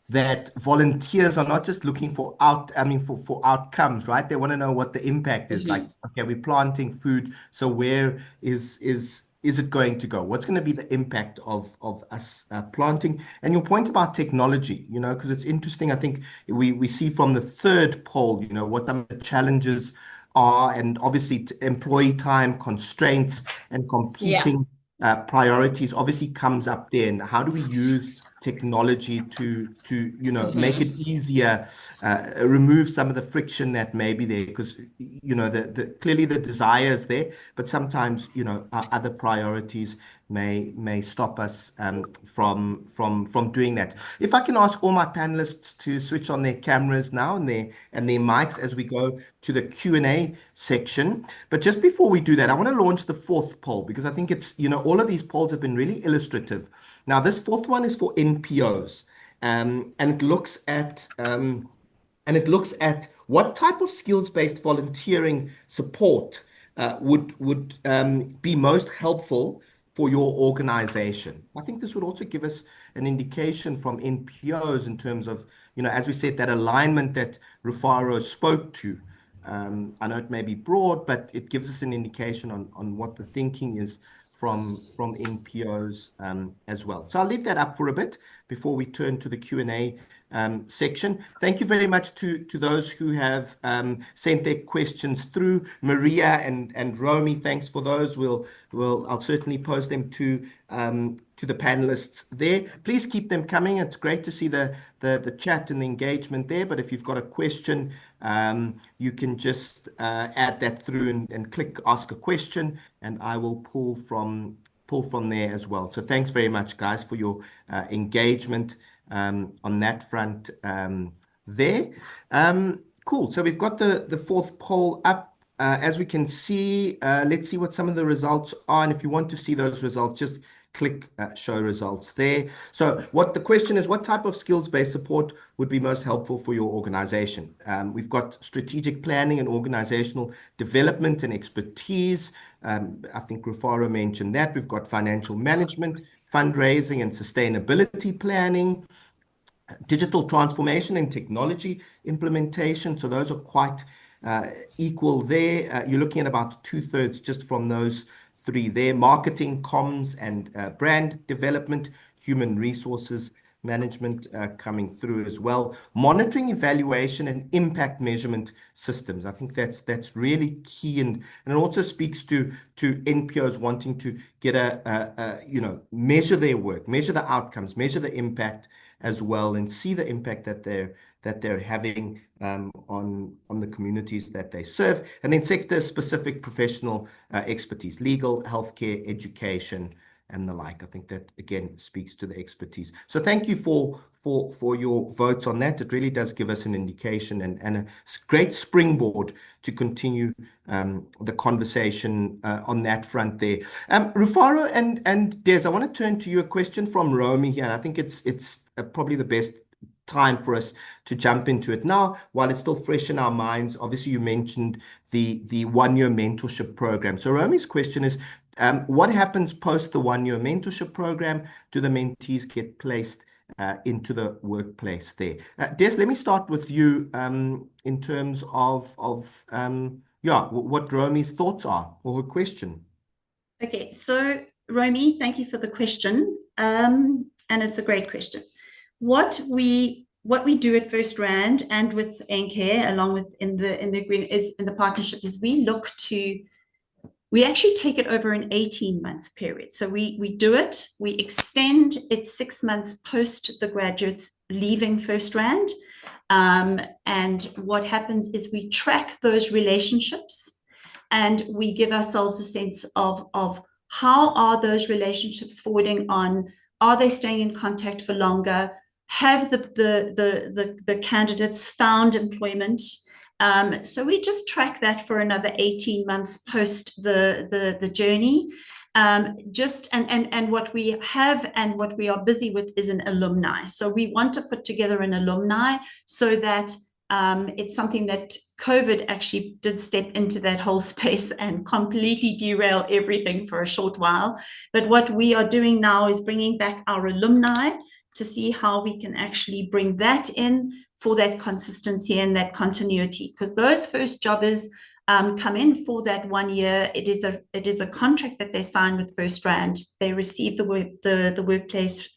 [SPEAKER 1] that volunteers are not just looking for outcomes, right? They want to know what the impact is. Like, okay, we're planting food, so where is it going to go? What's going to be the impact of us planting? And your point about technology, because it's interesting. I think we see from the third poll, what the challenges are, and obviously employee time constraints and competing priorities obviously comes up there. And how do we use technology to make it easier, remove some of the friction that may be there, because clearly the desire is there, but sometimes our other priorities may stop us from doing that. If I can ask all my panelists to switch on their cameras now and their mics as we go to the Q&A section. But just before we do that, I want to launch the 4th poll, because I think it's all of these polls have been really illustrative. Now, this 4th one is for NPOs, and it looks at what type of skills-based volunteering support would be most helpful for your organization. I think this would also give us an indication from NPOs in terms of, as we said, that alignment that Rufaro spoke to. I know it may be broad, but it gives us an indication on what the thinking is from NPOs as well. So I'll leave that up for a bit before we turn to the Q&A section. Thank you very much to those who have sent their questions through. Maria and Romy, thanks for those. I'll certainly post them to the panelists there. Please keep them coming. It's great to see the chat and the engagement there. But if you've got a question, you can just add that through and click ask a question, and I will pull from there as well. So thanks very much, guys, for your engagement on that front there. Cool. So we've got the 4th poll up. As we can see, let's see what some of the results are. And if you want to see those results, just click show results there. So what the question is, what type of skills-based support would be most helpful for your organization? We've got strategic planning and organizational development and expertise. I think Rufaro mentioned that. We've got financial management, fundraising and sustainability planning, digital transformation and technology implementation. So those are quite equal there. You're looking at about 2/3 just from those three there: marketing, comms, and brand development, human resources management coming through as well. Monitoring, evaluation, and impact measurement systems. I think that's really key, and it also speaks to NPOs wanting to get measure their work, measure the outcomes, measure the impact as well, and see the impact that they're having on the communities that they serve. And then sector-specific professional expertise, legal, healthcare, education, and the like. I think that again speaks to the expertise. So thank you for your votes on that. It really does give us an indication and a great springboard to continue the conversation on that front there. Rufaro and Des, I want to turn to you a question from Romy here. And I think it's probably the best time for us to jump into it now while it's still fresh in our minds. Obviously, you mentioned the one-year mentorship program. So Romy's question is, what happens post the one-year mentorship program? Do the mentees get placed into the workplace there? Des, let me start with you in terms of what Romy's thoughts are or her question.
[SPEAKER 2] Okay, so Romy, thank you for the question, and it's a great question. What we do at FirstRand and with Encare, along with in the agreement, is in the partnership, is we actually take it over an 18-month period. So we do it, we extend it 6 months post the graduates leaving FirstRand. And what happens is we track those relationships and we give ourselves a sense of how are those relationships forwarding on? Are they staying in contact for longer? Have the candidates found employment? So we just track that for another 18 months post the journey. And what we have and what we are busy with is an alumni. So we want to put together an alumni so that it's something that COVID actually did step into that whole space and completely derail everything for a short while. But what we are doing now is bringing back our alumni to see how we can actually bring that in for that consistency and that continuity, because those first jobbers come in for that 1 year. It is a contract that they sign with FirstRand. They receive the workplace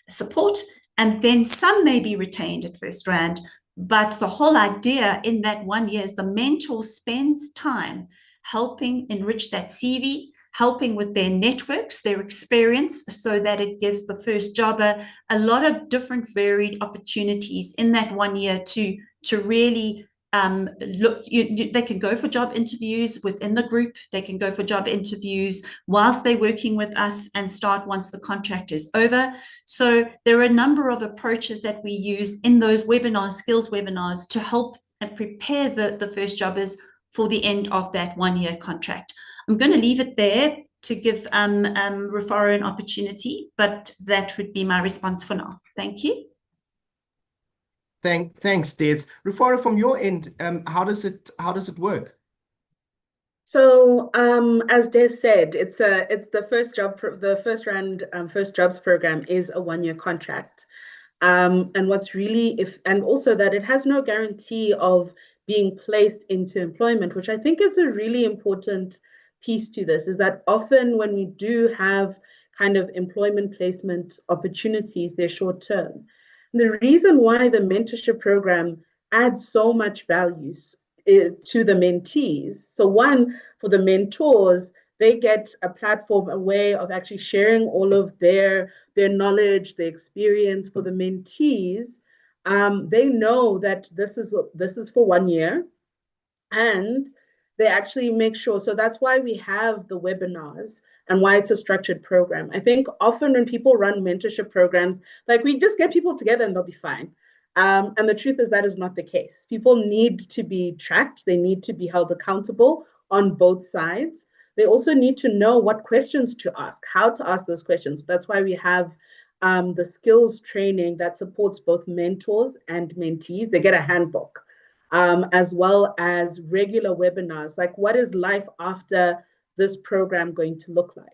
[SPEAKER 2] support, and then some may be retained at FirstRand. But the whole idea in that 1 year is the mentor spends time helping enrich that CV, helping with their networks, their experience, so that it gives the first jobber a lot of different varied opportunities in that 1 year to really look. They can go for job interviews within the group. They can go for job interviews whilst they're working with us and start once the contract is over. So there are a number of approaches that we use in those webinars, skills webinars, to help and prepare the first jobbers for the end of that 1 year contract. I'm going to leave it there to give Rufaro an opportunity, but that would be my response for now. Thank you.
[SPEAKER 1] Thanks, Des. Rufaro, from your end, how does it work?
[SPEAKER 3] So, as Des said, it's the FirstRand First Jobs program is a 1 year contract, and what's really and also that it has no guarantee of being placed into employment, which I think is a really important piece to this, is that often when we do have kind of employment placement opportunities, they're short term. The reason why the mentorship program adds so much value to the mentees. So one, for the mentors, they get a platform, a way of actually sharing all of their knowledge, their experience. For the mentees, they know that this is for 1 year, and they actually make sure. So that's why we have the webinars and why it's a structured program. I think often when people run mentorship programs, like we just get people together and they'll be fine. And the truth is that is not the case. People need to be tracked. They need to be held accountable on both sides. They also need to know what questions to ask, how to ask those questions. That's why we have the skills training that supports both mentors and mentees. They get a handbook, as well as regular webinars, like what is life after this program going to look like?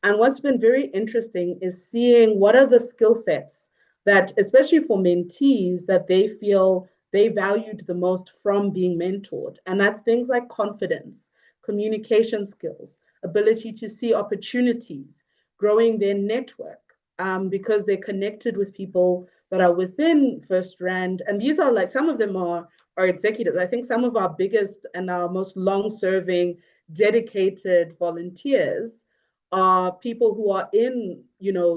[SPEAKER 3] And what's been very interesting is seeing what are the skill sets that, especially for mentees, that they feel they valued the most from being mentored. And that's things like confidence, communication skills, ability to see opportunities, growing their network, because they're connected with people that are within FirstRand. And these are like, some of them are executives. I think some of our biggest and our most long-serving, dedicated volunteers are people who are in,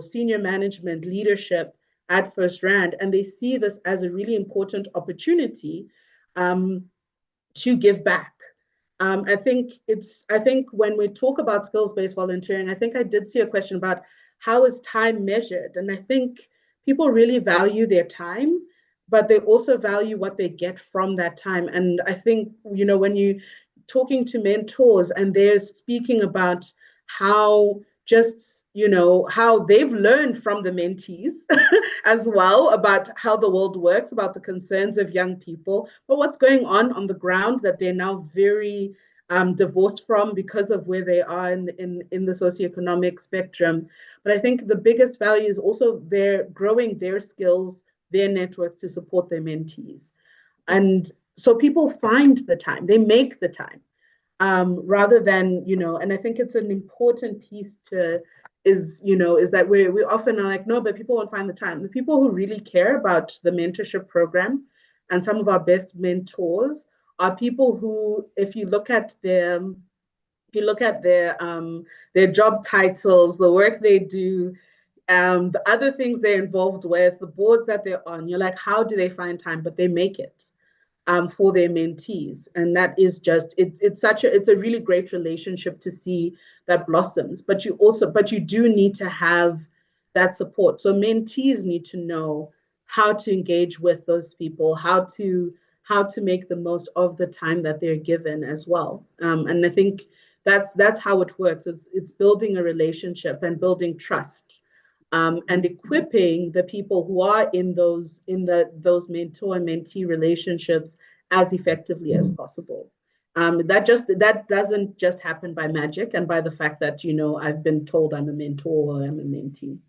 [SPEAKER 3] senior management leadership at FirstRand, and they see this as a really important opportunity to give back. I think when we talk about skills-based volunteering, I think I did see a question about how is time measured, and I think people really value their time, but they also value what they get from that time. And I think, when you talking to mentors and they're speaking about how how they've learned from the mentees as well about how the world works, about the concerns of young people, but what's going on the ground that they're now very divorced from because of where they are in the socioeconomic spectrum. But I think the biggest value is also they're growing their skills, their networks to support their mentees. And so people find the time, they make the time. Rather than, and I think it's an important piece is that we often are like, no, but people won't find the time. The people who really care about the mentorship program and some of our best mentors are people who, if you look at their job titles, the work they do, the other things they're involved with, the boards that they're on, you're like, how do they find time? But they make it. For their mentees, and that is just it's a really great relationship to see that blossoms. But you do need to have that support. So mentees need to know how to engage with those people, how to make the most of the time that they're given as well. And I think that's how it works. It's building a relationship and building trust. And equipping the people who are in those mentor and mentee relationships as effectively as possible. That doesn't just happen by magic and by the fact that I've been told I'm a mentor or I'm a mentee.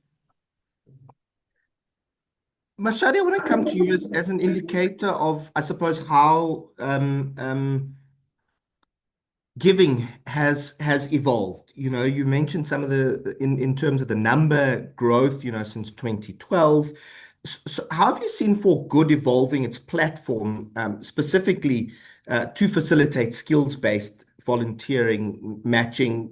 [SPEAKER 1] Mashadi, I want to come to you as an indicator of, I suppose, how giving has evolved. You mentioned some of the in terms of the number growth, since 2012. So how have you seen For Good evolving its platform specifically to facilitate skills-based volunteering, matching,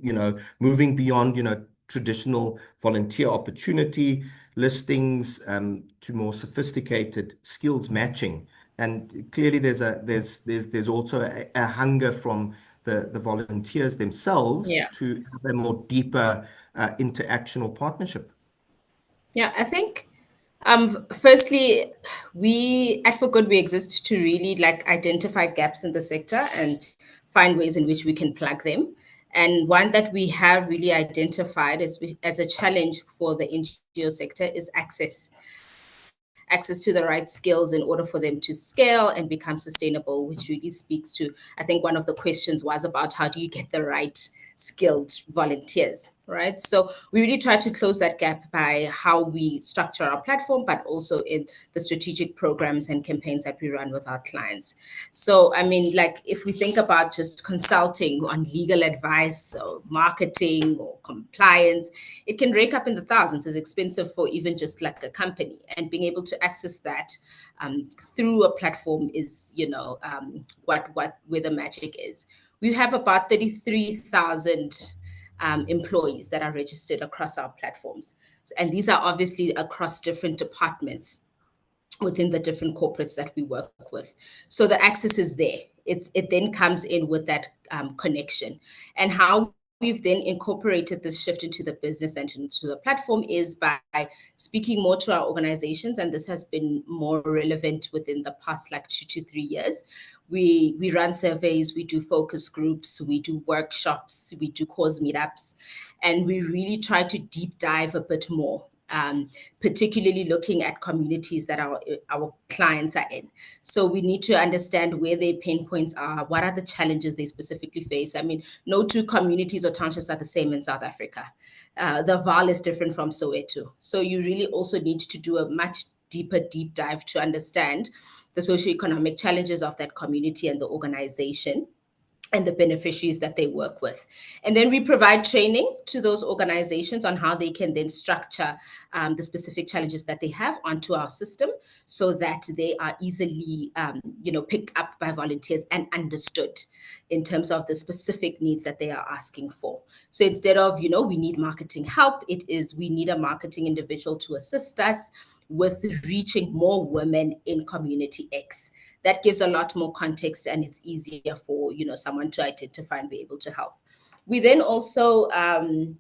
[SPEAKER 1] moving beyond, traditional volunteer opportunity listings to more sophisticated skills matching? And clearly there's also a hunger from the volunteers themselves to have a more deeper interaction or partnership.
[SPEAKER 4] Yeah, I think firstly, we at For Good, we exist to really identify gaps in the sector and find ways in which we can plug them. And one that we have really identified as a challenge for the NGO sector is access to the right skills in order for them to scale and become sustainable, which really speaks to, I think one of the questions was about how do you get the right skilled volunteers, right? So we really try to close that gap by how we structure our platform, but also in the strategic programs and campaigns that we run with our clients. So, I mean, if we think about just consulting on legal advice or marketing or compliance, it can rake up in the thousands. It's expensive for even just a company, and being able to access that through a platform is, where the magic is. We have about 33,000 employees that are registered across our platforms. And these are obviously across different departments within the different corporates that we work with. So the access is there. It then comes in with that connection. And how we've then incorporated this shift into the business and into the platform is by speaking more to our organizations, and this has been more relevant within the past like 2 to 3 years. We run surveys, we do focus groups, we do workshops, we do cause meetups, and we really try to deep dive a bit more, particularly looking at communities that our clients are in. So we need to understand where their pain points are, what are the challenges they specifically face. I mean, no two communities or townships are the same in South Africa. The Vaal is different from Soweto. So you really also need to do a much deeper deep dive to understand the socioeconomic challenges of that community and the organization and the beneficiaries that they work with. And then we provide training to those organizations on how they can then structure the specific challenges that they have onto our system so that they are easily picked up by volunteers and understood in terms of the specific needs that they are asking for. So instead of, we need marketing help, it is we need a marketing individual to assist us with reaching more women in community X. That gives a lot more context and it's easier for someone to identify and be able to help. We then also do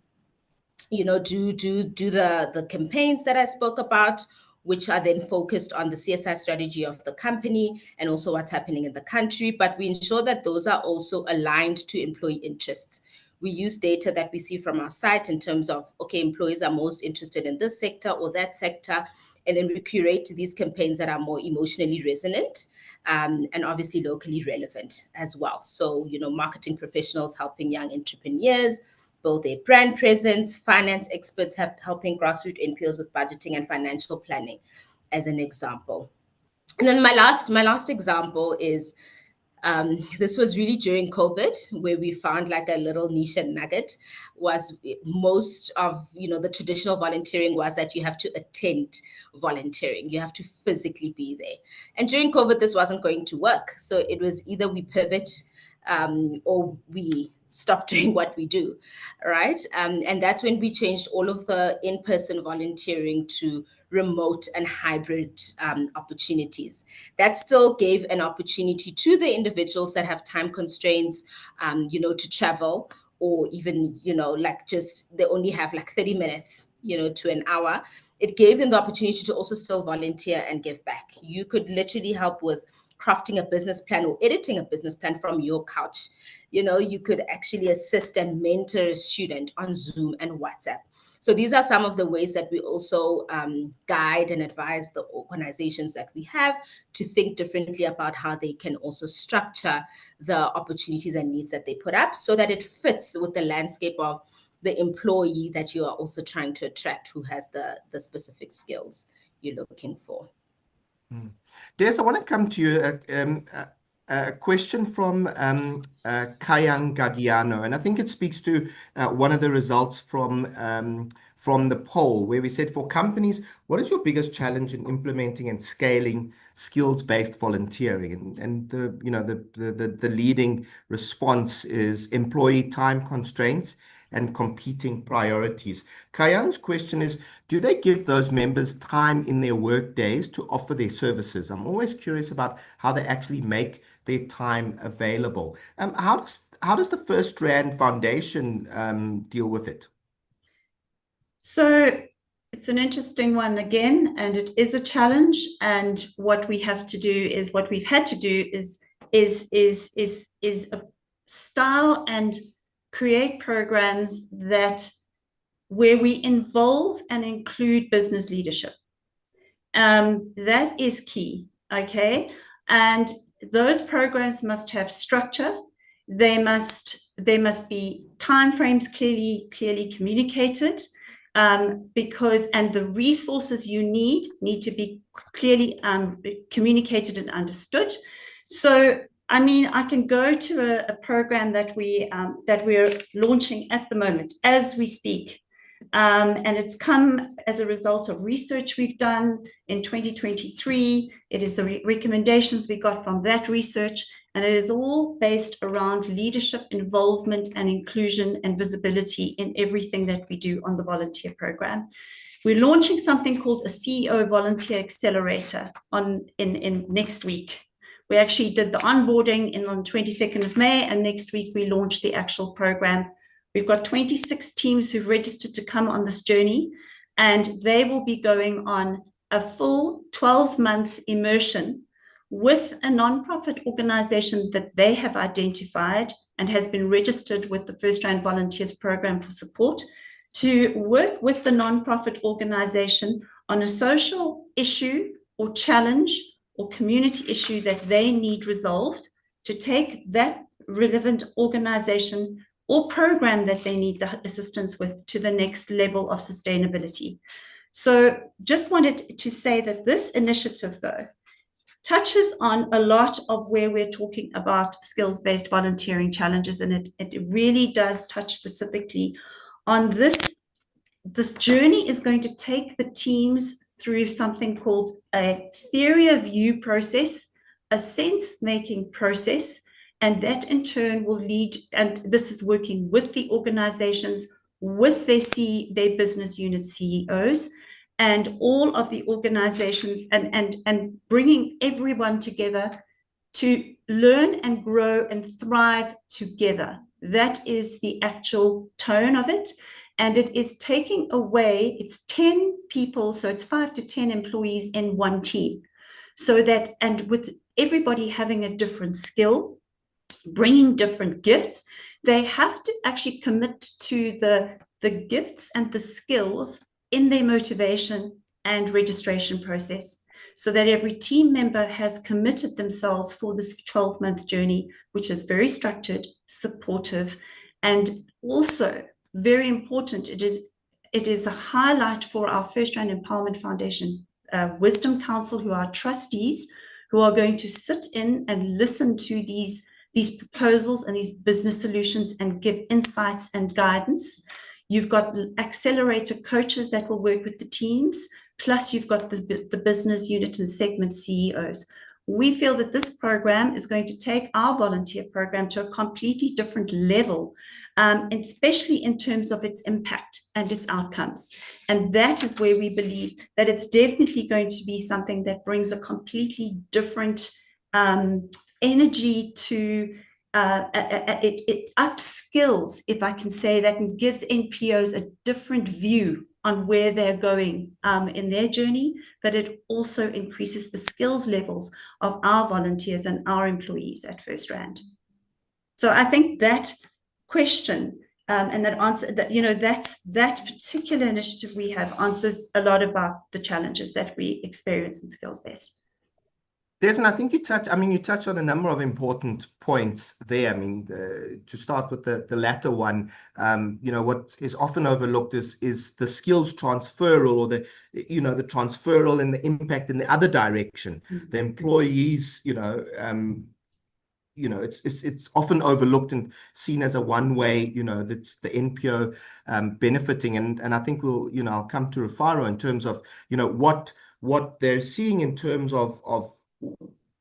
[SPEAKER 4] the campaigns that I spoke about, which are then focused on the CSI strategy of the company and also what's happening in the country. But we ensure that those are also aligned to employee interests. We use data that we see from our site in terms of, okay, employees are most interested in this sector or that sector. And then we curate these campaigns that are more emotionally resonant and obviously locally relevant as well. So, marketing professionals helping young entrepreneurs, build their brand presence, finance experts helping grassroots NPOs with budgeting and financial planning, as an example. And then my last example is, this was really during COVID, where we found like a little niche and nugget was most of, the traditional volunteering was that you have to attend volunteering. You have to physically be there. And during COVID, this wasn't going to work. So it was either we pivot or we stop doing what we do, right? And that's when we changed all of the in-person volunteering to remote and hybrid opportunities. That still gave an opportunity to the individuals that have time constraints, to travel, or even, they only have 30 minutes, to an hour. It gave them the opportunity to also still volunteer and give back. You could literally help with crafting a business plan or editing a business plan from your couch. You could actually assist and mentor a student on Zoom and WhatsApp. So these are some of the ways that we also guide and advise the organizations that we have to think differently about how they can also structure the opportunities and needs that they put up so that it fits with the landscape of the employee that you are also trying to attract, who has the specific skills you're looking for.
[SPEAKER 1] Des, I want to come to you. A question from Kayang Gadiano, and I think it speaks to one of the results from the poll, where we said, for companies, what is your biggest challenge in implementing and scaling skills-based volunteering? And the leading response is employee time constraints and competing priorities. Kayang's question is, do they give those members time in their work days to offer their services? I'm always curious about how they actually make their time available. How does the FirstRand Foundation deal with it?
[SPEAKER 2] So it's an interesting one again, and it is a challenge. And what we have to do is, what we've had to do is a style and create programs where we involve and include business leadership. That is key, okay? And those programs must have structure. They must be timeframes clearly communicated, because the resources you need to be clearly communicated and understood. So I mean, I can go to a program that we're launching at the moment as we speak, and it's come as a result of research we've done in 2023. It is the recommendations we got from that research, and it is all based around leadership, involvement, and inclusion and visibility in everything that we do on the volunteer program. We're launching something called a CEO Volunteer Accelerator in next week. We actually did the onboarding on the 22nd of May, and next week we launched the actual program We've got 26 teams who've registered to come on this journey, and they will be going on a full 12-month immersion with a nonprofit organization that they have identified and has been registered with the FirstRand Volunteers Program for support, to work with the nonprofit organization on a social issue or challenge or community issue that they need resolved, to take that relevant organization or program that they need the assistance with to the next level of sustainability. So just wanted to say that this initiative, though, touches on a lot of where we're talking about skills-based volunteering challenges, and it really does touch specifically on this. This journey is going to take the teams through something called a theory of view process, a sense-making process, and that in turn will lead, and this is working with the organizations, with their business unit CEOs, and all of the organizations, and bringing everyone together to learn and grow and thrive together. That is the actual tone of it. And it is taking away, it's 10 people, so it's 5 to 10 employees in one team. So that, and with everybody having a different skill, bringing different gifts, they have to actually commit to the gifts and the skills in their motivation and registration process, so that every team member has committed themselves for this 12-month journey, which is very structured, supportive, and also very important. It is a highlight for our FirstRand Empowerment Foundation Wisdom Council, who are trustees, who are going to sit in and listen to these proposals and these business solutions and give insights and guidance. You've got accelerator coaches that will work with the teams, plus you've got the business unit and segment CEOs. We feel that this program is going to take our volunteer program to a completely different level, especially in terms of its impact and its outcomes. And that is where we believe that it's definitely going to be something that brings a completely different energy to it upskills, if I can say that, and gives NPOs a different view on where they're going in their journey, but it also increases the skills levels of our volunteers and our employees at FirstRand. So I think that question and that answer, that particular initiative we have answers a lot about the challenges that we experience in skills-based.
[SPEAKER 1] Des, and I think you touched on a number of important points there. I mean, to start with the latter one, what is often overlooked is the skills transferal, or the transferal and the impact in the other direction. Mm-hmm. The employees, it's often overlooked and seen as a one-way, that's the NPO benefiting. And I think I'll come to Rufaro in terms of, what they're seeing in terms of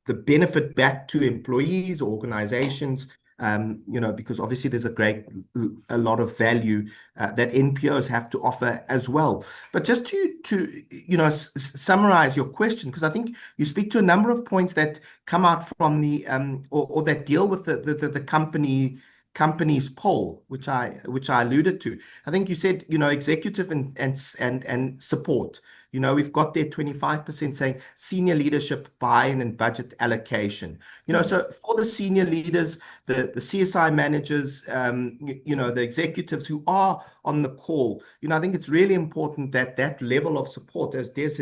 [SPEAKER 1] the benefit back to employees or organizations, because obviously there's a lot of value that NPOs have to offer as well. But just to summarize your question, because I think you speak to a number of points that come out from the or that deal with the company's poll, which I alluded to. I think you said, executive and support. We've got there 25% saying senior leadership buy-in and budget allocation. So for the senior leaders, the CSI managers, the executives who are on the call, I think it's really important that level of support, as Des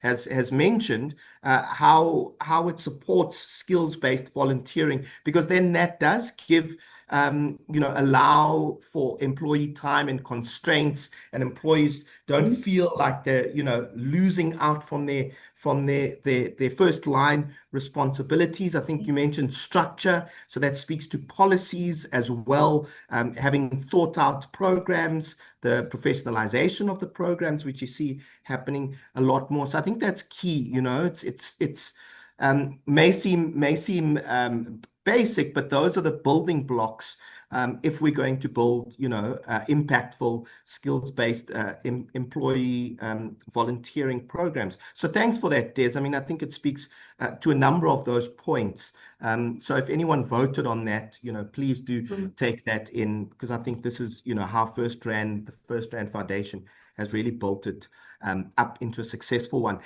[SPEAKER 1] has mentioned, how it supports skills-based volunteering, because then that does give allow for employee time and constraints, and employees don't feel like they're losing out from their first line responsibilities. I think you mentioned structure, so that speaks to policies as well, having thought out programs, the professionalization of the programs, which you see happening a lot more. So I think that's key. It's may seem basic, but those are the building blocks if we're going to build, impactful, skills-based employee volunteering programs. So thanks for that, Des. I mean, I think it speaks to a number of those points. So if anyone voted on that, please do take that in, because I think this is, how the FirstRand Foundation has really built it up into a successful one.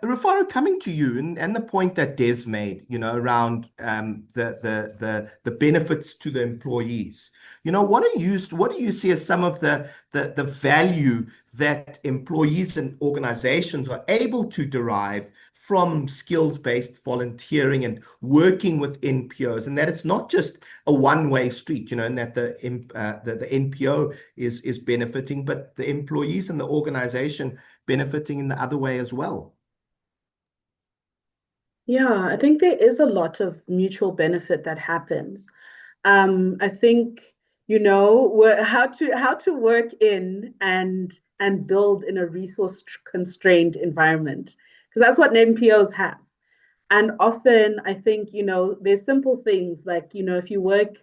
[SPEAKER 1] Rufaro, coming to you and the point that Des made, around the benefits to the employees. What do you see as some of the value that employees and organizations are able to derive from skills-based volunteering and working with NPOs, and that it's not just a one-way street, and that the NPO is benefiting, but the employees and the organization benefiting in the other way as well?
[SPEAKER 3] Yeah, I think there is a lot of mutual benefit that happens. I think, how to work in and build in a resource constrained environment, because that's what NPOs have. And often I think, there's simple things like, if you work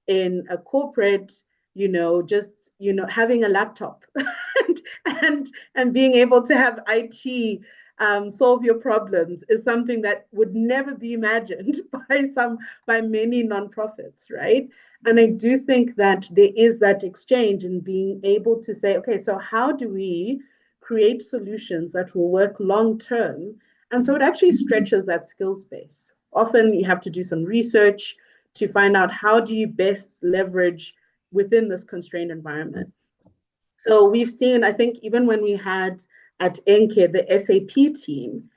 [SPEAKER 3] in a corporate, just, having a laptop and being able to have IT solve your problems is something that would never be imagined by many nonprofits, right? And I do think that there is that exchange in being able to say, okay, so how do we create solutions that will work long term? And so it actually stretches that skills base. Often you have to do some research to find out how do you best leverage within this constrained environment. So we've seen, I think, even when we had at Enke, the SAP team,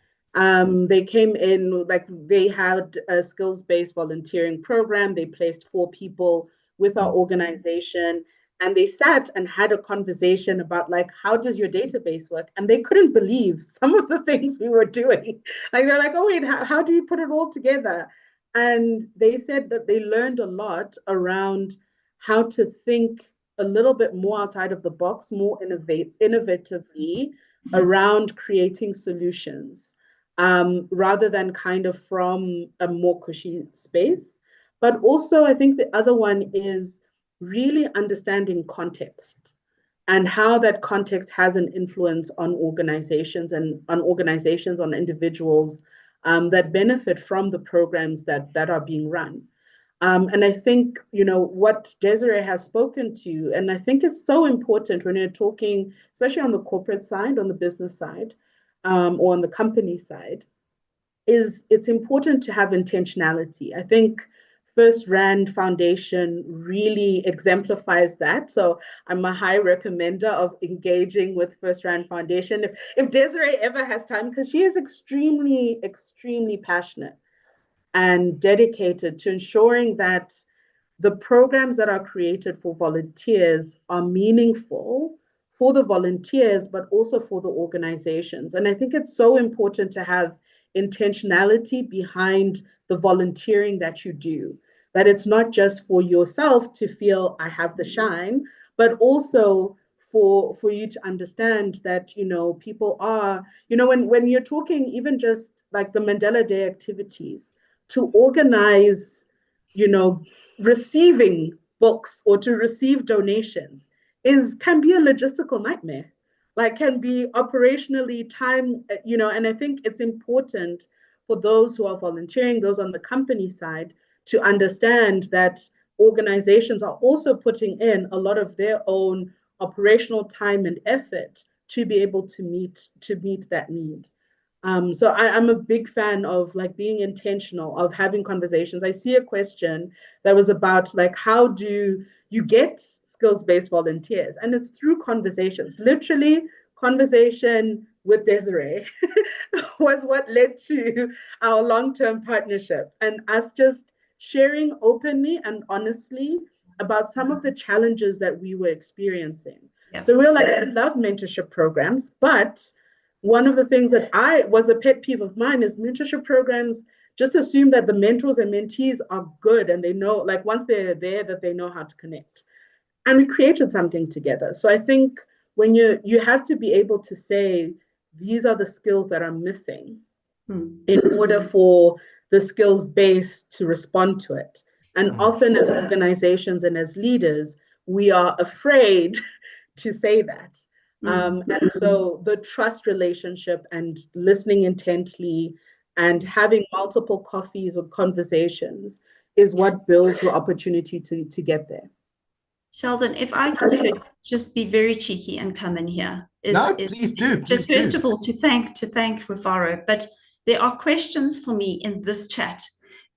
[SPEAKER 3] they came in, like they had a skills-based volunteering program. They placed 4 people with our organization, and they sat and had a conversation about, like, how does your database work? And they couldn't believe some of the things we were doing. Like, they're like, oh, wait, how do you put it all together? And they said that they learned a lot around how to think a little bit more outside of the box, more innovatively around creating solutions, rather than kind of from a more cushy space. But also, I think the other one is really understanding context and how that context has an influence on organizations, on individuals that benefit from the programs that are being run. And I think, what Desiree has spoken to, and I think is so important when you're talking, especially on the corporate side, on the business side, or on the company side, is it's important to have intentionality. I think FirstRand Foundation really exemplifies that. So I'm a high recommender of engaging with FirstRand Foundation. If Desiree ever has time, because she is extremely, extremely passionate and dedicated to ensuring that the programs that are created for volunteers are meaningful for the volunteers, but also for the organizations. And I think it's so important to have intentionality behind the volunteering that you do, that it's not just for yourself to feel I have the shine, but also for you to understand that, people are, when you're talking even just like the Mandela Day activities, to organize, receiving books or to receive donations can be a logistical nightmare, like can be operationally time, and I think it's important for those who are volunteering, those on the company side, to understand that organizations are also putting in a lot of their own operational time and effort to be able to meet that need. So I'm a big fan of like being intentional, of having conversations. I see a question that was about like, how do you get skills-based volunteers? And it's through conversations. Literally, conversation with Desiree was what led to our long-term partnership, and us just sharing openly and honestly about some of the challenges that we were experiencing. Yeah. So we were like, I love mentorship programs, but one of the things that was a pet peeve of mine is mentorship programs just assume that the mentors and mentees are good and they know, like once they're there, that they know how to connect. And we created something together. So I think when you have to be able to say, these are the skills that are missing in order for the skills base to respond to it. And often as organizations and as leaders, we are afraid to say that. And so the trust relationship and listening intently and having multiple coffees or conversations is what builds the opportunity to get there.
[SPEAKER 2] Sheldon, if I could just be very cheeky and come in here.
[SPEAKER 1] Please do.
[SPEAKER 2] Just first of all, to thank Rufaro, but there are questions for me in this chat.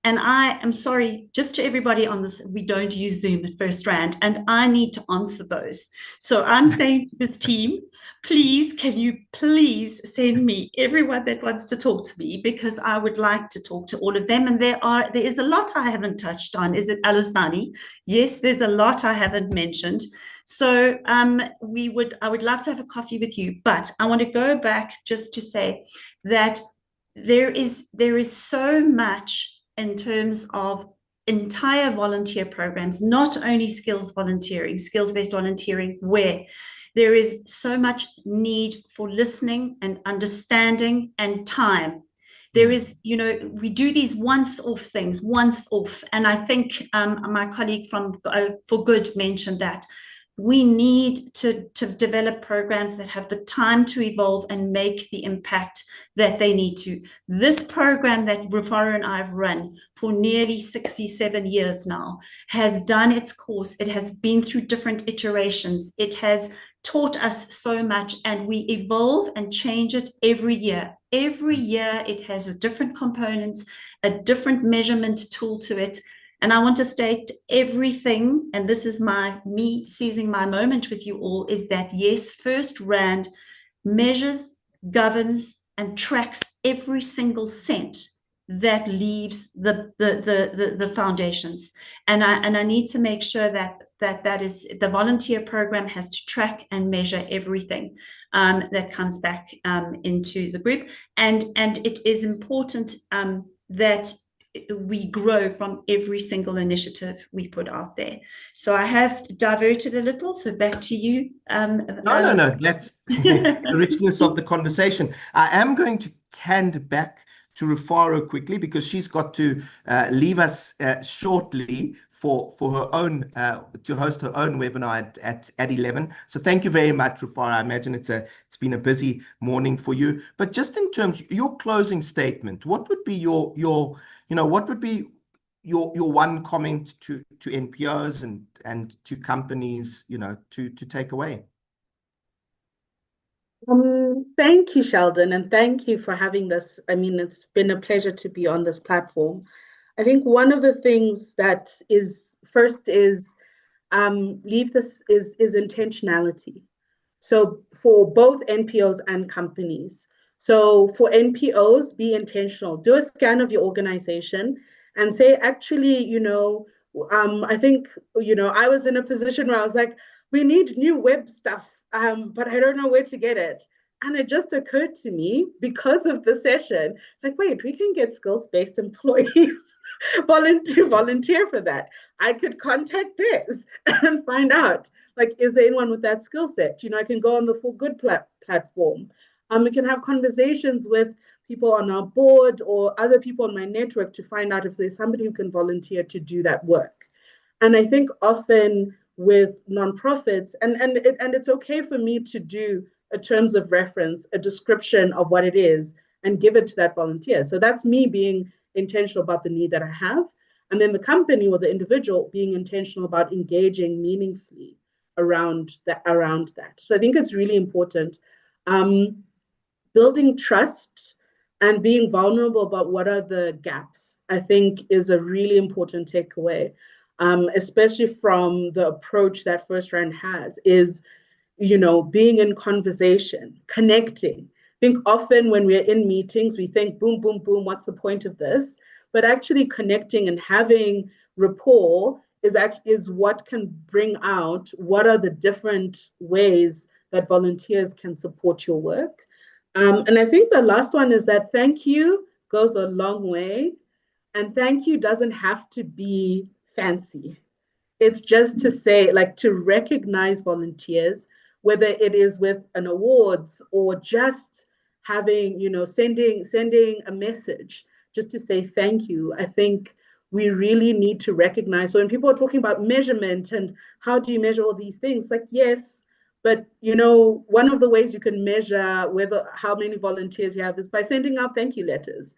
[SPEAKER 2] And I am sorry, just to everybody on this, we don't use Zoom at FirstRand, and I need to answer those. So I'm saying to this team, please, can you please send me everyone that wants to talk to me, because I would like to talk to all of them. And there is a lot I haven't touched on. Is it Alusani? Yes, there's a lot I haven't mentioned. So I would love to have a coffee with you, but I want to go back just to say that there is so much in terms of entire volunteer programs, not only skills-based volunteering, where there is so much need for listening and understanding and time. There is, we do these once-off things, and I think my colleague from For Good mentioned that. We need to develop programs that have the time to evolve and make the impact that they need to. This program that Rufaro and I have run for nearly 67 years now has done its course. It has been through different iterations. It has taught us so much, and we evolve and change it every year. Every year it has a different component, a different measurement tool to it. And I want to state everything, and this is me seizing my moment with you all, is that yes, FirstRand measures, governs, and tracks every single cent that leaves the foundations. And I need to make sure that is the volunteer program has to track and measure everything that comes back into the group. And it is important that we grow from every single initiative we put out there. So I have diverted a little, so back to you.
[SPEAKER 1] No, that's the richness of the conversation. I am going to hand back to Rufaro quickly, because she's got to leave us shortly for her own to host her own webinar at 11. So thank you very much, Rufaro. I imagine it's been a busy morning for you. But just in terms of your closing statement, what would be your one comment to NPOs and to companies, to take away?
[SPEAKER 3] Thank you, Sheldon, and thank you for having this. I mean, it's been a pleasure to be on this platform. I think one of the things that is intentionality. So for both NPOs and companies. So for NPOs, be intentional. Do a scan of your organization and say, actually, I think, I was in a position where I was like, we need new web stuff, but I don't know where to get it. And it just occurred to me, because of the session, it's like, wait, we can get skills-based employees volunteer for that. I could contact Biz and find out, like, is there anyone with that skill set? I can go on the For Good platform. We can have conversations with people on our board or other people on my network to find out if there's somebody who can volunteer to do that work. And I think often with nonprofits, and it's okay for me to do a terms of reference, a description of what it is, and give it to that volunteer. So that's me being intentional about the need that I have. And then the company or the individual being intentional about engaging meaningfully around that. So I think it's really important. Building trust and being vulnerable about what are the gaps, I think, is a really important takeaway, especially from the approach that FirstRand has, is being in conversation, connecting. I think often when we're in meetings, we think, boom, boom, boom, what's the point of this? But actually connecting and having rapport is what can bring out what are the different ways that volunteers can support your work. And I think the last one is that thank you goes a long way. And thank you doesn't have to be fancy. It's just to say, like, to recognize volunteers, whether it is with an awards or just having, sending a message just to say thank you. I think we really need to recognize. So when people are talking about measurement and how do you measure all these things, like, yes, but one of the ways you can measure how many volunteers you have is by sending out thank you letters.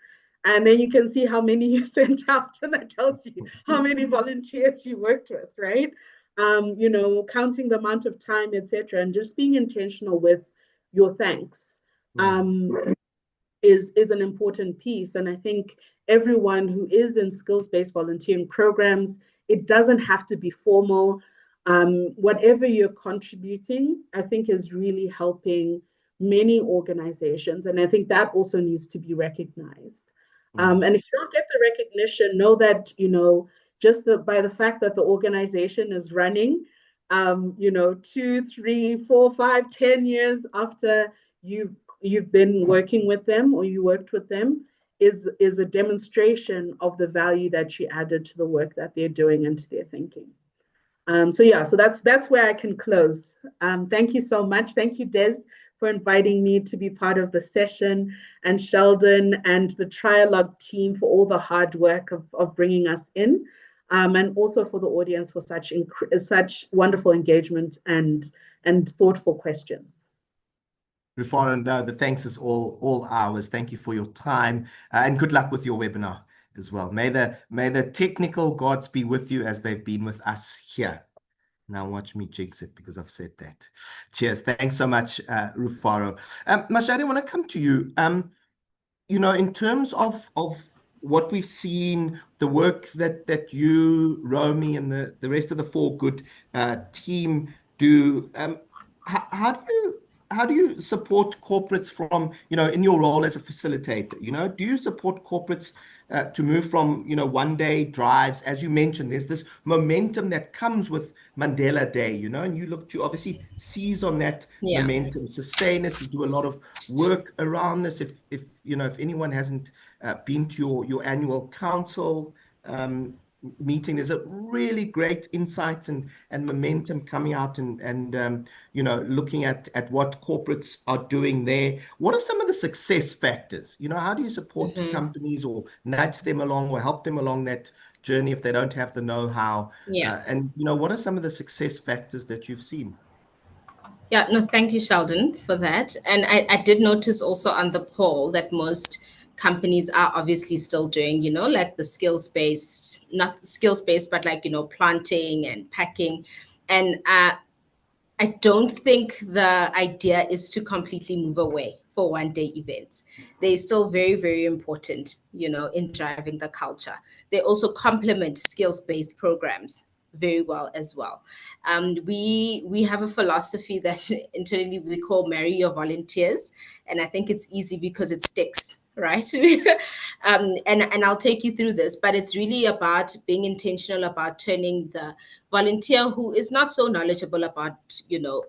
[SPEAKER 3] And then you can see how many you sent out, and that tells you how many volunteers you worked with, right? Counting the amount of time, etc., and just being intentional with your thanks is an important piece. And I think everyone who is in skills-based volunteering programs, it doesn't have to be formal. Whatever you're contributing, I think is really helping many organizations. And I think that also needs to be recognized. And if you don't get the recognition, know that, just by the fact that the organization is running, 2, 3, 4, 5, 10 years after you've been working with them or you worked with them is a demonstration of the value that you added to the work that they're doing and to their thinking. So that's where I can close. Thank you so much. Thank you, Des, for inviting me to be part of the session, and Sheldon and the Trialogue team for all the hard work of bringing us in, and also for the audience for such wonderful engagement and thoughtful questions.
[SPEAKER 1] Rufaro, no, the thanks is all ours. Thank you for your time, and good luck with your webinar as well. May the technical gods be with you as they've been with us here. Now watch me jinx it because I've said that. Cheers. Thanks so much, Rufaro. Mashadi, I want to come to you. In terms of what we've seen, the work that you, Romy, and the rest of the For Good team do, how do you support corporates from, in your role as a facilitator, do you support corporates to move from, one-day drives? As you mentioned, there's this momentum that comes with Mandela Day, and you look to obviously seize on that momentum, sustain it. You do a lot of work around this. If anyone hasn't been to your annual council meeting, there's a really great insight and momentum coming out and looking at what corporates are doing there. What are some of the success factors? How do you support companies or nudge them along or help them along that journey if they don't have the know-how? And what are some of the success factors that you've seen?
[SPEAKER 4] Yeah, no, thank you, Sheldon, for that. And I did notice also on the poll that most companies are obviously still doing, like the skills-based, not skills-based, but like, planting and packing. And I don't think the idea is to completely move away for one-day events. They're still very, very important, in driving the culture. They also complement skills-based programs very well as well. We have a philosophy that internally we call marry your volunteers, and I think it's easy because it sticks, right? And I'll take you through this, but it's really about being intentional about turning the volunteer who is not so knowledgeable about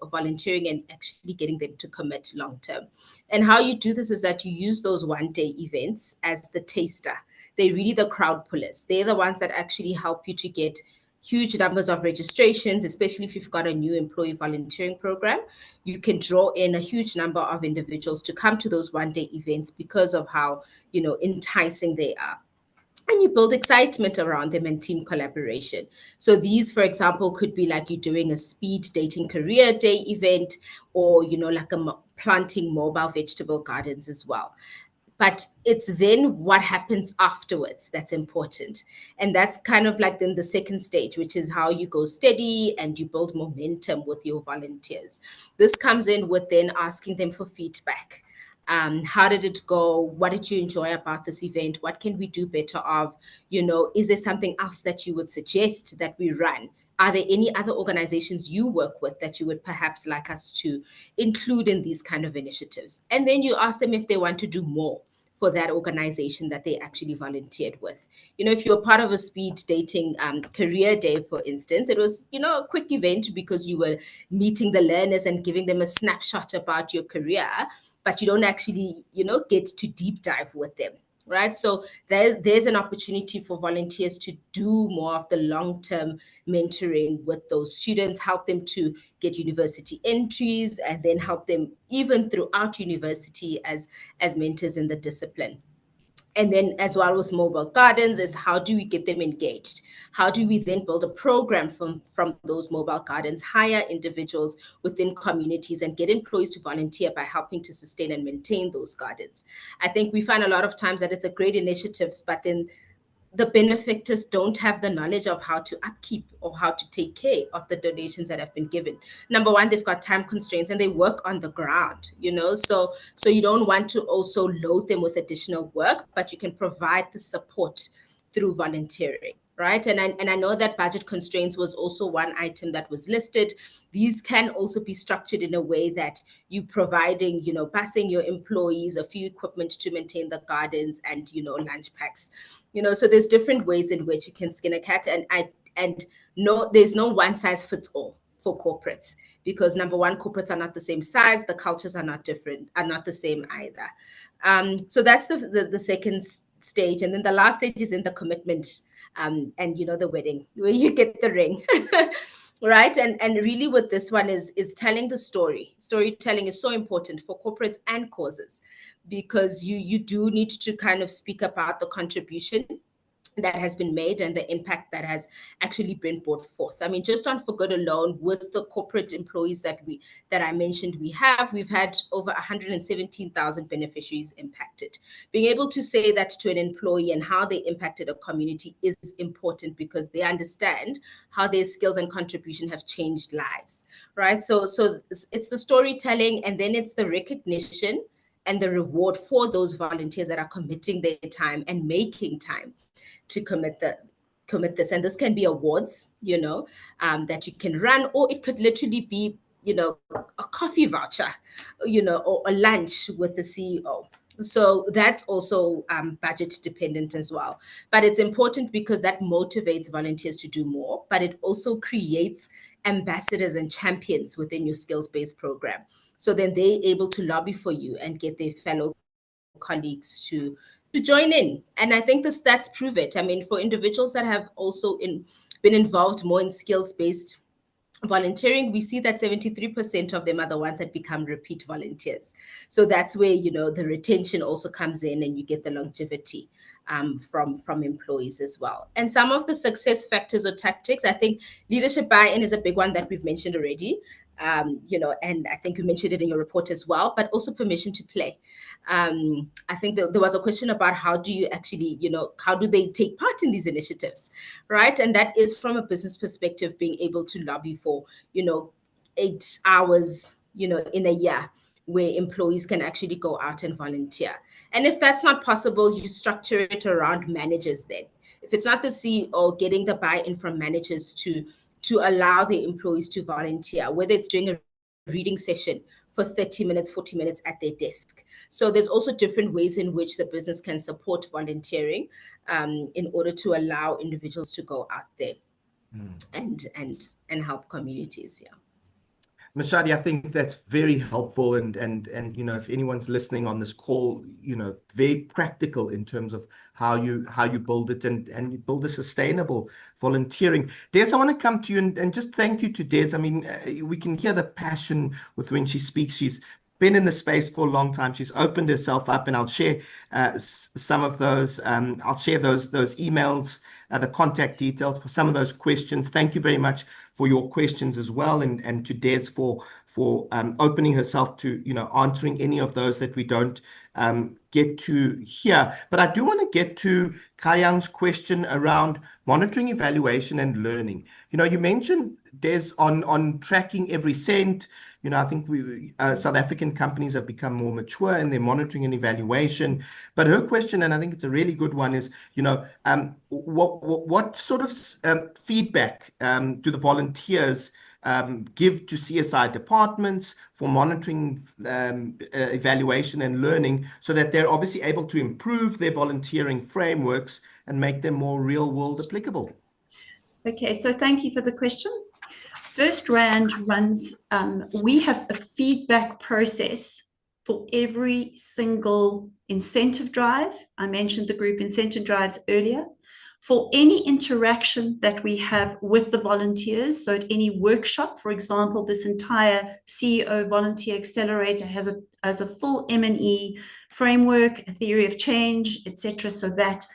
[SPEAKER 4] volunteering and actually getting them to commit long term. And how you do this is that you use those one-day events as the taster. They're really the crowd pullers. They're the ones that actually help you to get huge numbers of registrations, especially if you've got a new employee volunteering program. You can draw in a huge number of individuals to come to those one-day events because of how, enticing they are. And you build excitement around them and team collaboration. So these, for example, could be like you're doing a speed dating career day event, or, like planting mobile vegetable gardens as well. But it's then what happens afterwards that's important. And that's kind of like then the second stage, which is how you go steady and you build momentum with your volunteers. This comes in with then asking them for feedback. How did it go? What did you enjoy about this event? What can we do better of? Is there something else that you would suggest that we run? Are there any other organizations you work with that you would perhaps like us to include in these kind of initiatives? And then you ask them if they want to do more for that organization that they actually volunteered with. If you're part of a speed dating career day, for instance, it was, a quick event because you were meeting the learners and giving them a snapshot about your career, but you don't actually, get to deep dive with them. Right. So there's an opportunity for volunteers to do more of the long-term mentoring with those students, help them to get university entries, and then help them even throughout university as mentors in the discipline. And then as well with mobile gardens is how do we get them engaged? How do we then build a program from those mobile gardens, hire individuals within communities and get employees to volunteer by helping to sustain and maintain those gardens? I think we find a lot of times that it's a great initiatives, but then the benefactors don't have the knowledge of how to upkeep or how to take care of the donations that have been given. Number one, they've got time constraints and they work on the ground, so you don't want to also load them with additional work, but you can provide the support through volunteering. Right. And I know that budget constraints was also one item that was listed. These can also be structured in a way that you providing, passing your employees a few equipment to maintain the gardens and, lunch packs. So there's different ways in which you can skin a cat, and there's no one size fits all for corporates, because number one, corporates are not the same size, the cultures are not the same either. So that's the second stage, and then the last stage is in the commitment, and the wedding where you get the ring. Right. And really with this one is telling the story. Storytelling is so important for corporates and causes, because you do need to kind of speak about the contribution that has been made and the impact that has actually been brought forth. I mean, just on For Good alone, with the corporate employees that I mentioned, we've had over 117,000 beneficiaries impacted. Being able to say that to an employee and how they impacted a community is important, because they understand how their skills and contribution have changed lives, right? So it's the storytelling, and then it's the recognition and the reward for those volunteers that are committing their time and making time to commit this. And this can be awards, that you can run, or it could literally be, a coffee voucher, or a lunch with the CEO. So that's also budget dependent as well. But it's important because that motivates volunteers to do more, but it also creates ambassadors and champions within your skills-based program. So then they're able to lobby for you and get their fellow colleagues to join in. And I think that's prove it. I mean, for individuals that have also been involved more in skills-based volunteering, we see that 73% of them are the ones that become repeat volunteers. So that's where, the retention also comes in, and you get the longevity from employees as well. And some of the success factors or tactics, I think leadership buy-in is a big one that we've mentioned already. And I think you mentioned it in your report as well, but also permission to play. I think there was a question about how do you actually, how do they take part in these initiatives, right? And that is from a business perspective, being able to lobby for, 8 hours, in a year, where employees can actually go out and volunteer. And if that's not possible, you structure it around managers then. If it's not the CEO, getting the buy-in from managers to allow the employees to volunteer, whether it's doing a reading session for 30 minutes, 40 minutes at their desk. So there's also different ways in which the business can support volunteering in order to allow individuals to go out there and help communities. Yeah.
[SPEAKER 1] Mashadi, I think that's very helpful, and if anyone's listening on this call, very practical in terms of how you build it and you build a sustainable volunteering. Des, I want to come to you and just thank you to Des. I mean, we can hear the passion with when she speaks. She's been in the space for a long time. She's opened herself up, and I'll share some of those. I'll share those emails, the contact details for some of those questions. Thank you very much for your questions as well, and to Des for opening herself to answering any of those that we don't get to hear. But I do want to get to Kayang's question around monitoring, evaluation, and learning. You mentioned, Des, on tracking every cent. I think South African companies have become more mature in their monitoring and evaluation. But her question, and I think it's a really good one, is, what sort of feedback do the volunteers give to CSI departments for monitoring, evaluation, and learning, so that they're obviously able to improve their volunteering frameworks and make them more real-world applicable?
[SPEAKER 2] Okay, so thank you for the question. FirstRand runs, we have a feedback process for every single incentive drive. I mentioned the group incentive drives earlier. For any interaction that we have with the volunteers, so at any workshop, for example, this entire CEO Volunteer Accelerator has a full M&E framework, a theory of change, etc. So that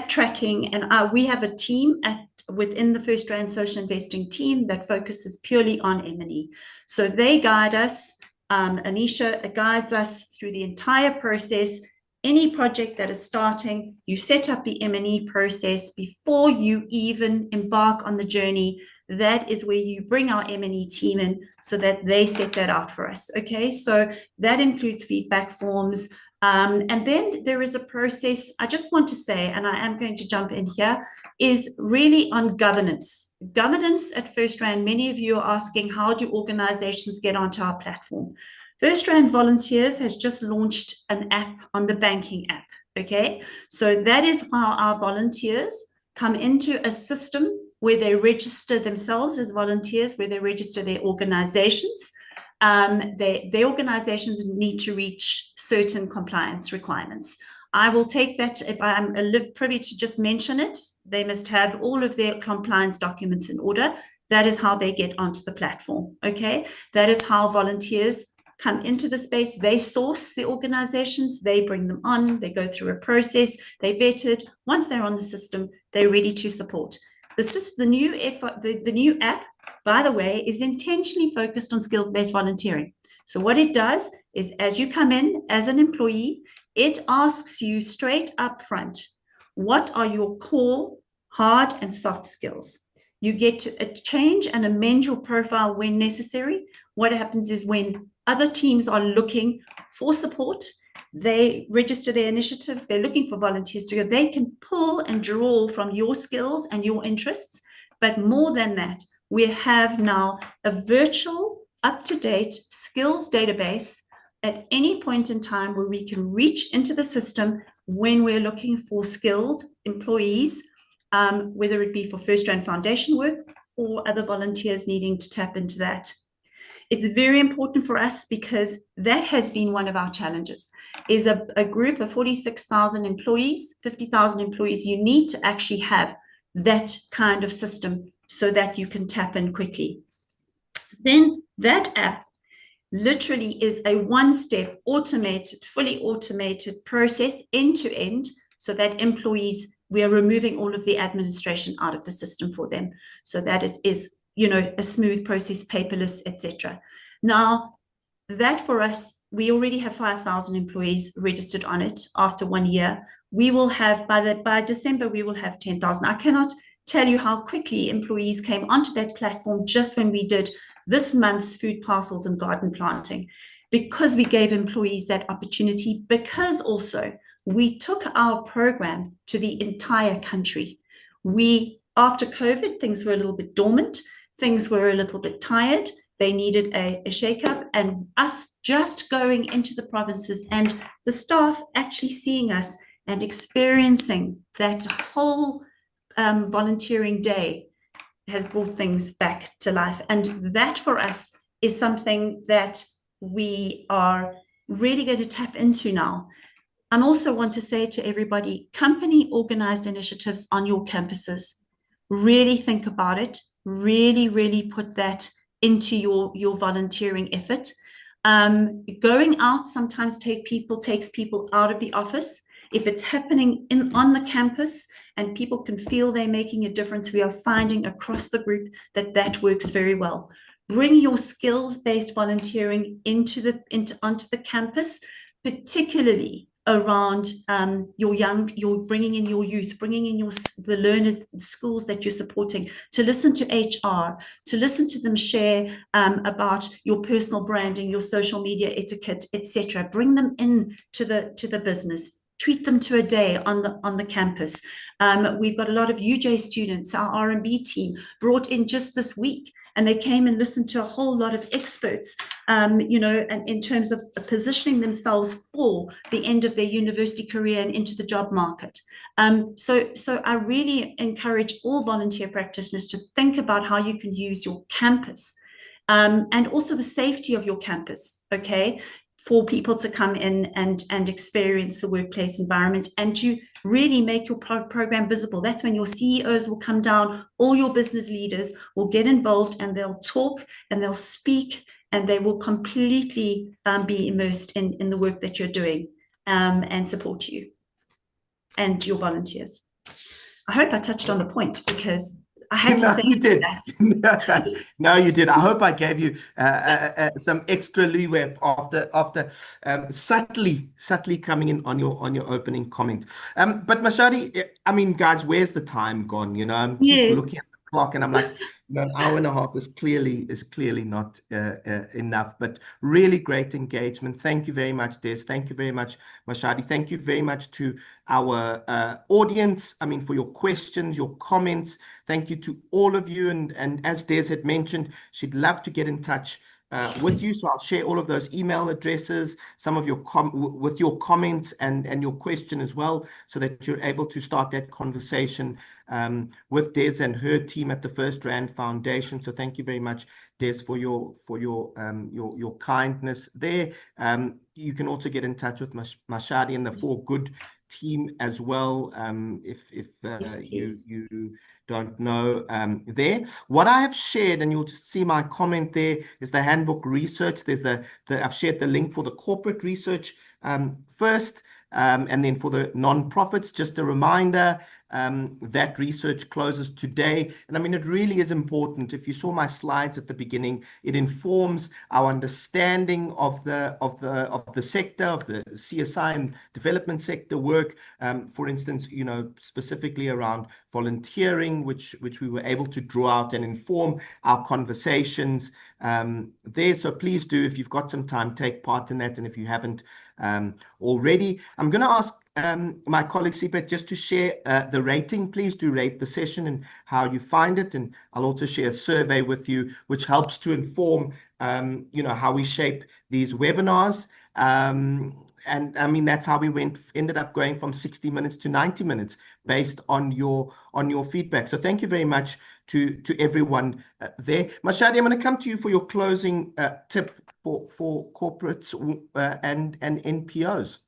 [SPEAKER 2] tracking, and we have a team within the FirstRand social investing team that focuses purely on M&E. So they guide us. Anisha guides us through the entire process. Any project that is starting, you set up the M&E process before you even embark on the journey. That is where you bring our M&E team in so that they set that out for us. Okay, so that includes feedback forms. And then there is a process, I just want to say, and I am going to jump in here, is really on governance. Governance at FirstRand, many of you are asking, how do organizations get onto our platform? FirstRand Volunteers has just launched an app on the banking app, okay? So that is how our volunteers come into a system where they register themselves as volunteers, where they register their organizations. Their organizations need to reach certain compliance requirements. I will take that, if I'm privy to just mention it, they must have all of their compliance documents in order. That is how they get onto the platform, okay? That is how volunteers come into the space. They source the organizations, they bring them on, they go through a process, they vet it. Once they're on the system, they're ready to support. The new app, by the way, is intentionally focused on skills-based volunteering. So what it does is, as you come in as an employee, it asks you straight up front, what are your core hard and soft skills? You get to change and amend your profile when necessary. What happens is when other teams are looking for support, they register their initiatives, they're looking for volunteers to go, they can pull and draw from your skills and your interests. But more than that, we have now a virtual, up-to-date skills database at any point in time where we can reach into the system when we're looking for skilled employees, whether it be for FirstRand Foundation work or other volunteers needing to tap into that. It's very important for us because that has been one of our challenges, is a group of 46,000 employees, 50,000 employees. You need to actually have that kind of system so that you can tap in quickly. Then that app literally is a one-step automated, fully automated process end to end, so that employees, we are removing all of the administration out of the system for them so that it is, a smooth process, paperless, etc. Now, that for us, we already have 5,000 employees registered on it after 1 year. We will have, by December, we will have 10,000. I cannot tell you how quickly employees came onto that platform just when we did this month's food parcels and garden planting, because we gave employees that opportunity, because also we took our program to the entire country. After COVID, things were a little bit dormant. Things were a little bit tired. They needed a shake-up, and us just going into the provinces and the staff actually seeing us and experiencing that whole volunteering day has brought things back to life. And that for us is something that we are really going to tap into now. I also want to say to everybody, company organized initiatives on your campuses, really think about it. Really put that into your volunteering effort. Going out sometimes takes people out of the office. If it's happening on the campus and people can feel they're making a difference, we are finding across the group that works very well. Bring your skills-based volunteering onto the campus, particularly around you're bringing in your youth, bringing in the learners, the schools that you're supporting, to listen to HR, to listen to them share about your personal branding, your social media etiquette, etc. Bring them in to the business. Treat them to a day on the campus. We've got a lot of UJ students. Our R&B team brought in just this week, and they came and listened to a whole lot of experts, and in terms of positioning themselves for the end of their university career and into the job market. So I really encourage all volunteer practitioners to think about how you can use your campus, and also the safety of your campus, okay, for people to come in and experience the workplace environment, and to really make your program visible. That's when your CEOs will come down, all your business leaders will get involved, and they'll talk and they'll speak, and they will completely be immersed in the work that you're doing. and support you and your volunteers. I hope I touched on the point because I had to say
[SPEAKER 1] you did.
[SPEAKER 2] that.
[SPEAKER 1] No, you did. I hope I gave you some extra leeway after subtly coming in on your opening comment. But Mashadi, I mean, guys, where's the time gone? You know, I'm keep
[SPEAKER 2] Yes.
[SPEAKER 1] looking at the clock, and I'm like, you know, an hour and a half is clearly not enough. But really great engagement. Thank you very much, Des. Thank you very much, Mashadi. Thank you very much to our audience. I mean, for your questions, your comments. Thank you to all of you. And as Des had mentioned, she'd love to get in touch with you. So I'll share all of those email addresses, some of your with your comments and your question as well, so that you're able to start that conversation with Des and her team at the FirstRand Foundation. So thank you very much, Des, for your kindness there. You can also get in touch with Mashadi and the For Good team as well, if
[SPEAKER 2] Yes,
[SPEAKER 1] you don't know there. What I have shared, and you'll just see my comment there, is the handbook research. There's I've shared the link for the corporate research first, and then for the non-profits, just a reminder, that research closes today. And I mean, it really is important. If you saw my slides at the beginning, it informs our understanding of the sector, of the CSI and development sector work. For instance, you know, specifically around volunteering, which we were able to draw out and inform our conversations there. So please do, if you've got some time, take part in that. And if you haven't already, I'm going to ask my colleague Sipet just to share the rating. Please do rate the session and how you find it. And I'll also share a survey with you, which helps to inform, you know, how we shape these webinars. And I mean, that's how we ended up going from 60 minutes to 90 minutes based on your feedback. So thank you very much to everyone there. Mashadi, I'm going to come to you for your closing tip for corporates and NPOs.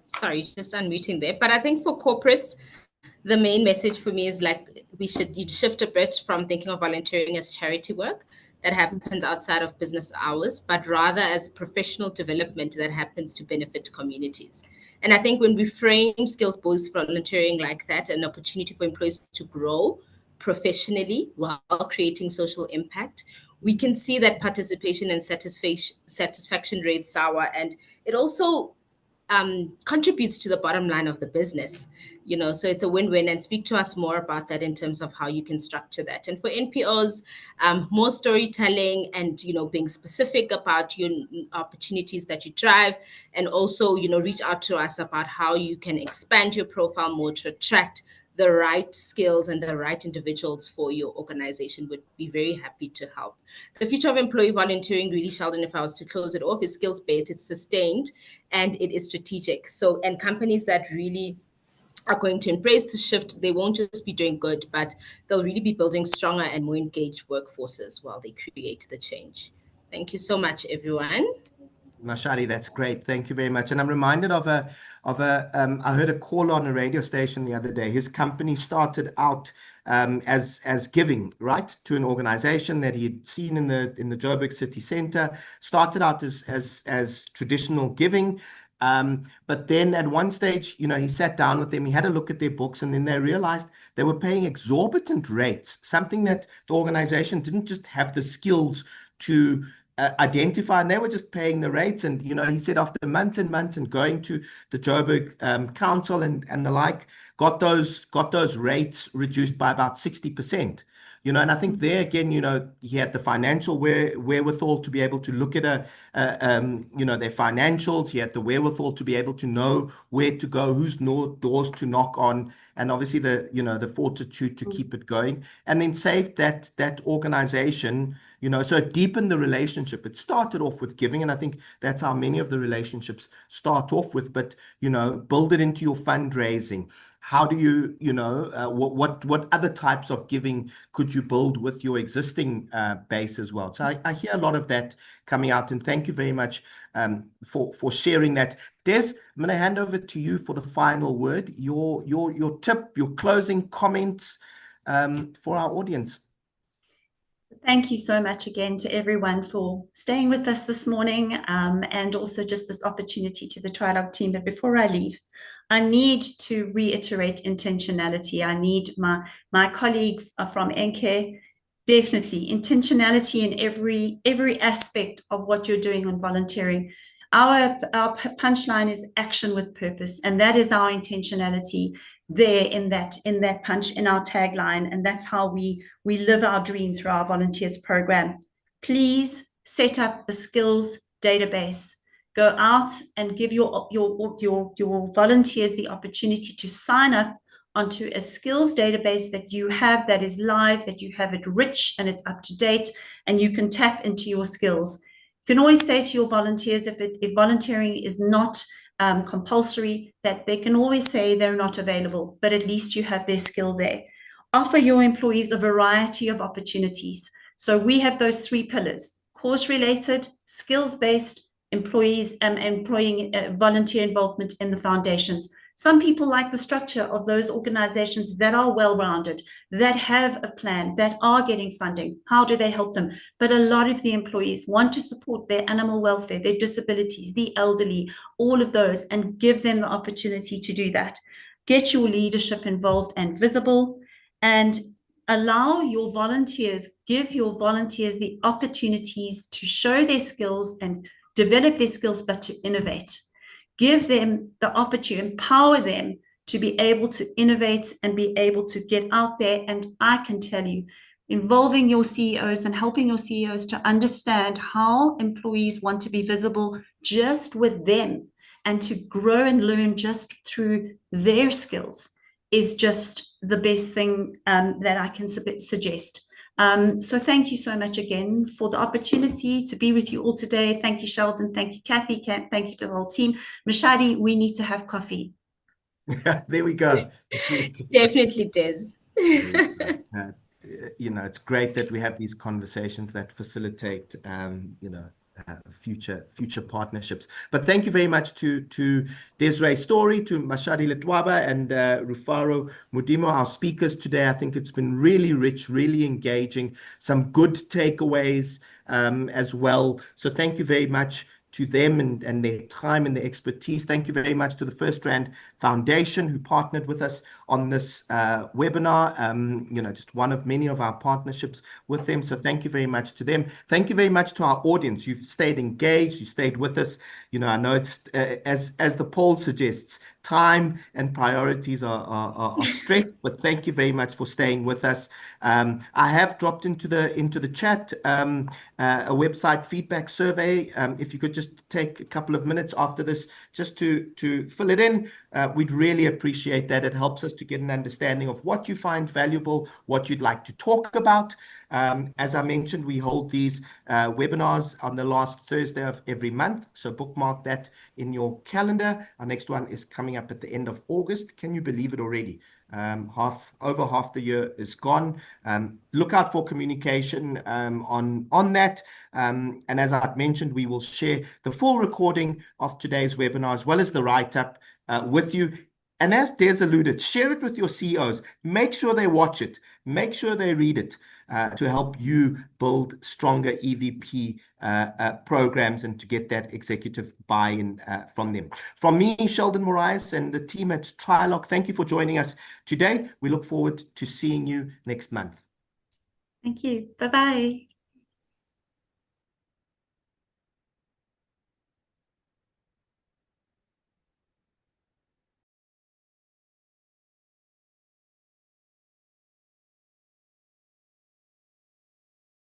[SPEAKER 4] Sorry, just unmuting there. But I think for corporates, the main message for me is like you'd shift a bit from thinking of volunteering as charity work that happens outside of business hours, but rather as professional development that happens to benefit communities. And I think when we frame skills-based volunteering like that, an opportunity for employees to grow professionally while creating social impact, we can see that participation and satisfaction rates soar, and it also contributes to the bottom line of the business, you know, so it's a win-win. And speak to us more about that in terms of how you can structure that. And for NPOs, more storytelling and, you know, being specific about your opportunities that you drive, and also, you know, reach out to us about how you can expand your profile more to attract the right skills and the right individuals for your organization. Would be very happy to help. The future of employee volunteering, really, Sheldon, if I was to close it off, is skills-based, it's sustained, and it is strategic. So, and companies that really are going to embrace the shift, they won't just be doing good, but they'll really be building stronger and more engaged workforces while they create the change. Thank you so much, everyone.
[SPEAKER 1] Mashadi, that's great. Thank you very much. And I'm reminded of I heard a call on a radio station the other day. His company started out as giving, right, to an organization that he had seen in the Joburg city center. Started out as traditional giving. But then at one stage, you know, he sat down with them, he had a look at their books, and then they realized they were paying exorbitant rates, something that the organization didn't just have the skills to identify, and they were just paying the rates. And, you know, he said after months and months and going to the Joburg council and the like, got those rates reduced by about 60%. You know, and I think there again, you know, he had the financial wherewithal to be able to look at you know, their financials. He had the wherewithal to be able to know where to go, whose doors to knock on, and obviously the fortitude to keep it going, and then saved that organization. You know, so it deepened the relationship. It started off with giving, and I think that's how many of the relationships start off with. But, you know, build it into your fundraising. How do you, you know, what other types of giving could you build with your existing base as well? So I hear a lot of that coming out, and thank you very much for sharing that. Des, I'm going to hand over to you for the final word. Your tip, your closing comments for our audience.
[SPEAKER 2] Thank you so much again to everyone for staying with us this morning, and also just this opportunity to the Trialogue team. But before I leave, I need to reiterate intentionality. I need my colleague from NK, definitely intentionality in every aspect of what you're doing on volunteering. Our punchline is action with purpose, and that is our intentionality there in that punch, in our tagline, and that's how we live our dream through our volunteers program. Please set up a skills database. Go out and give your volunteers the opportunity to sign up onto a skills database that you have, that is live, that you have it rich and it's up to date, and you can tap into your skills. You can always say to your volunteers, if volunteering is not compulsory, that they can always say they're not available, but at least you have their skill there. Offer your employees a variety of opportunities. So we have those 3 pillars: course-related, skills-based, employees, volunteer involvement in the foundations. Some people like the structure of those organizations that are well-rounded, that have a plan, that are getting funding. How do they help them? But a lot of the employees want to support their animal welfare, their disabilities, the elderly, all of those, and give them the opportunity to do that. Get your leadership involved and visible, and allow your volunteers, give your volunteers the opportunities to show their skills and develop their skills, but to innovate. Give them the opportunity, empower them to be able to innovate and be able to get out there. And I can tell you, involving your CEOs and helping your CEOs to understand how employees want to be visible just with them and to grow and learn just through their skills is just the best thing that I can suggest. So thank you so much again for the opportunity to be with you all today. Thank you, Sheldon. Thank you, Kathy. Thank you to the whole team. Mashadi, we need to have coffee.
[SPEAKER 1] There we go.
[SPEAKER 4] Definitely, Des.
[SPEAKER 1] You know, it's great that we have these conversations that facilitate, you know, future partnerships. But thank you very much to Desiree Story, to Mashadi Letwaba, and Rufaro Mudimo, our speakers today. I think it's been really rich, really engaging, some good takeaways as well. So thank you very much to them and their time and their expertise. Thank you very much to the FirstRand Foundation, who partnered with us on this webinar. You know, just one of many of our partnerships with them. So thank you very much to them. Thank you very much to our audience. You've stayed engaged. You stayed with us. You know, I know it's as the poll suggests, time and priorities are strict, but thank you very much for staying with us. I have dropped into the chat a website feedback survey. If you could just take a couple of minutes after this just to fill it in, we'd really appreciate that. It helps us to get an understanding of what you find valuable, what you'd like to talk about. As I mentioned, we hold these webinars on the last Thursday of every month, so bookmark that in your calendar. Our next one is coming up at the end of August. Can you believe it already? Over half the year is gone. Look out for communication on that. And as I've mentioned, we will share the full recording of today's webinar as well as the write-up with you. And as Des alluded, share it with your CEOs. Make sure they watch it. Make sure they read it to help you build stronger EVP programs and to get that executive buy-in from them. From me, Sheldon Moraes, and the team at Trialogue, thank you for joining us today. We look forward to seeing you next month.
[SPEAKER 2] Thank you. Bye-bye.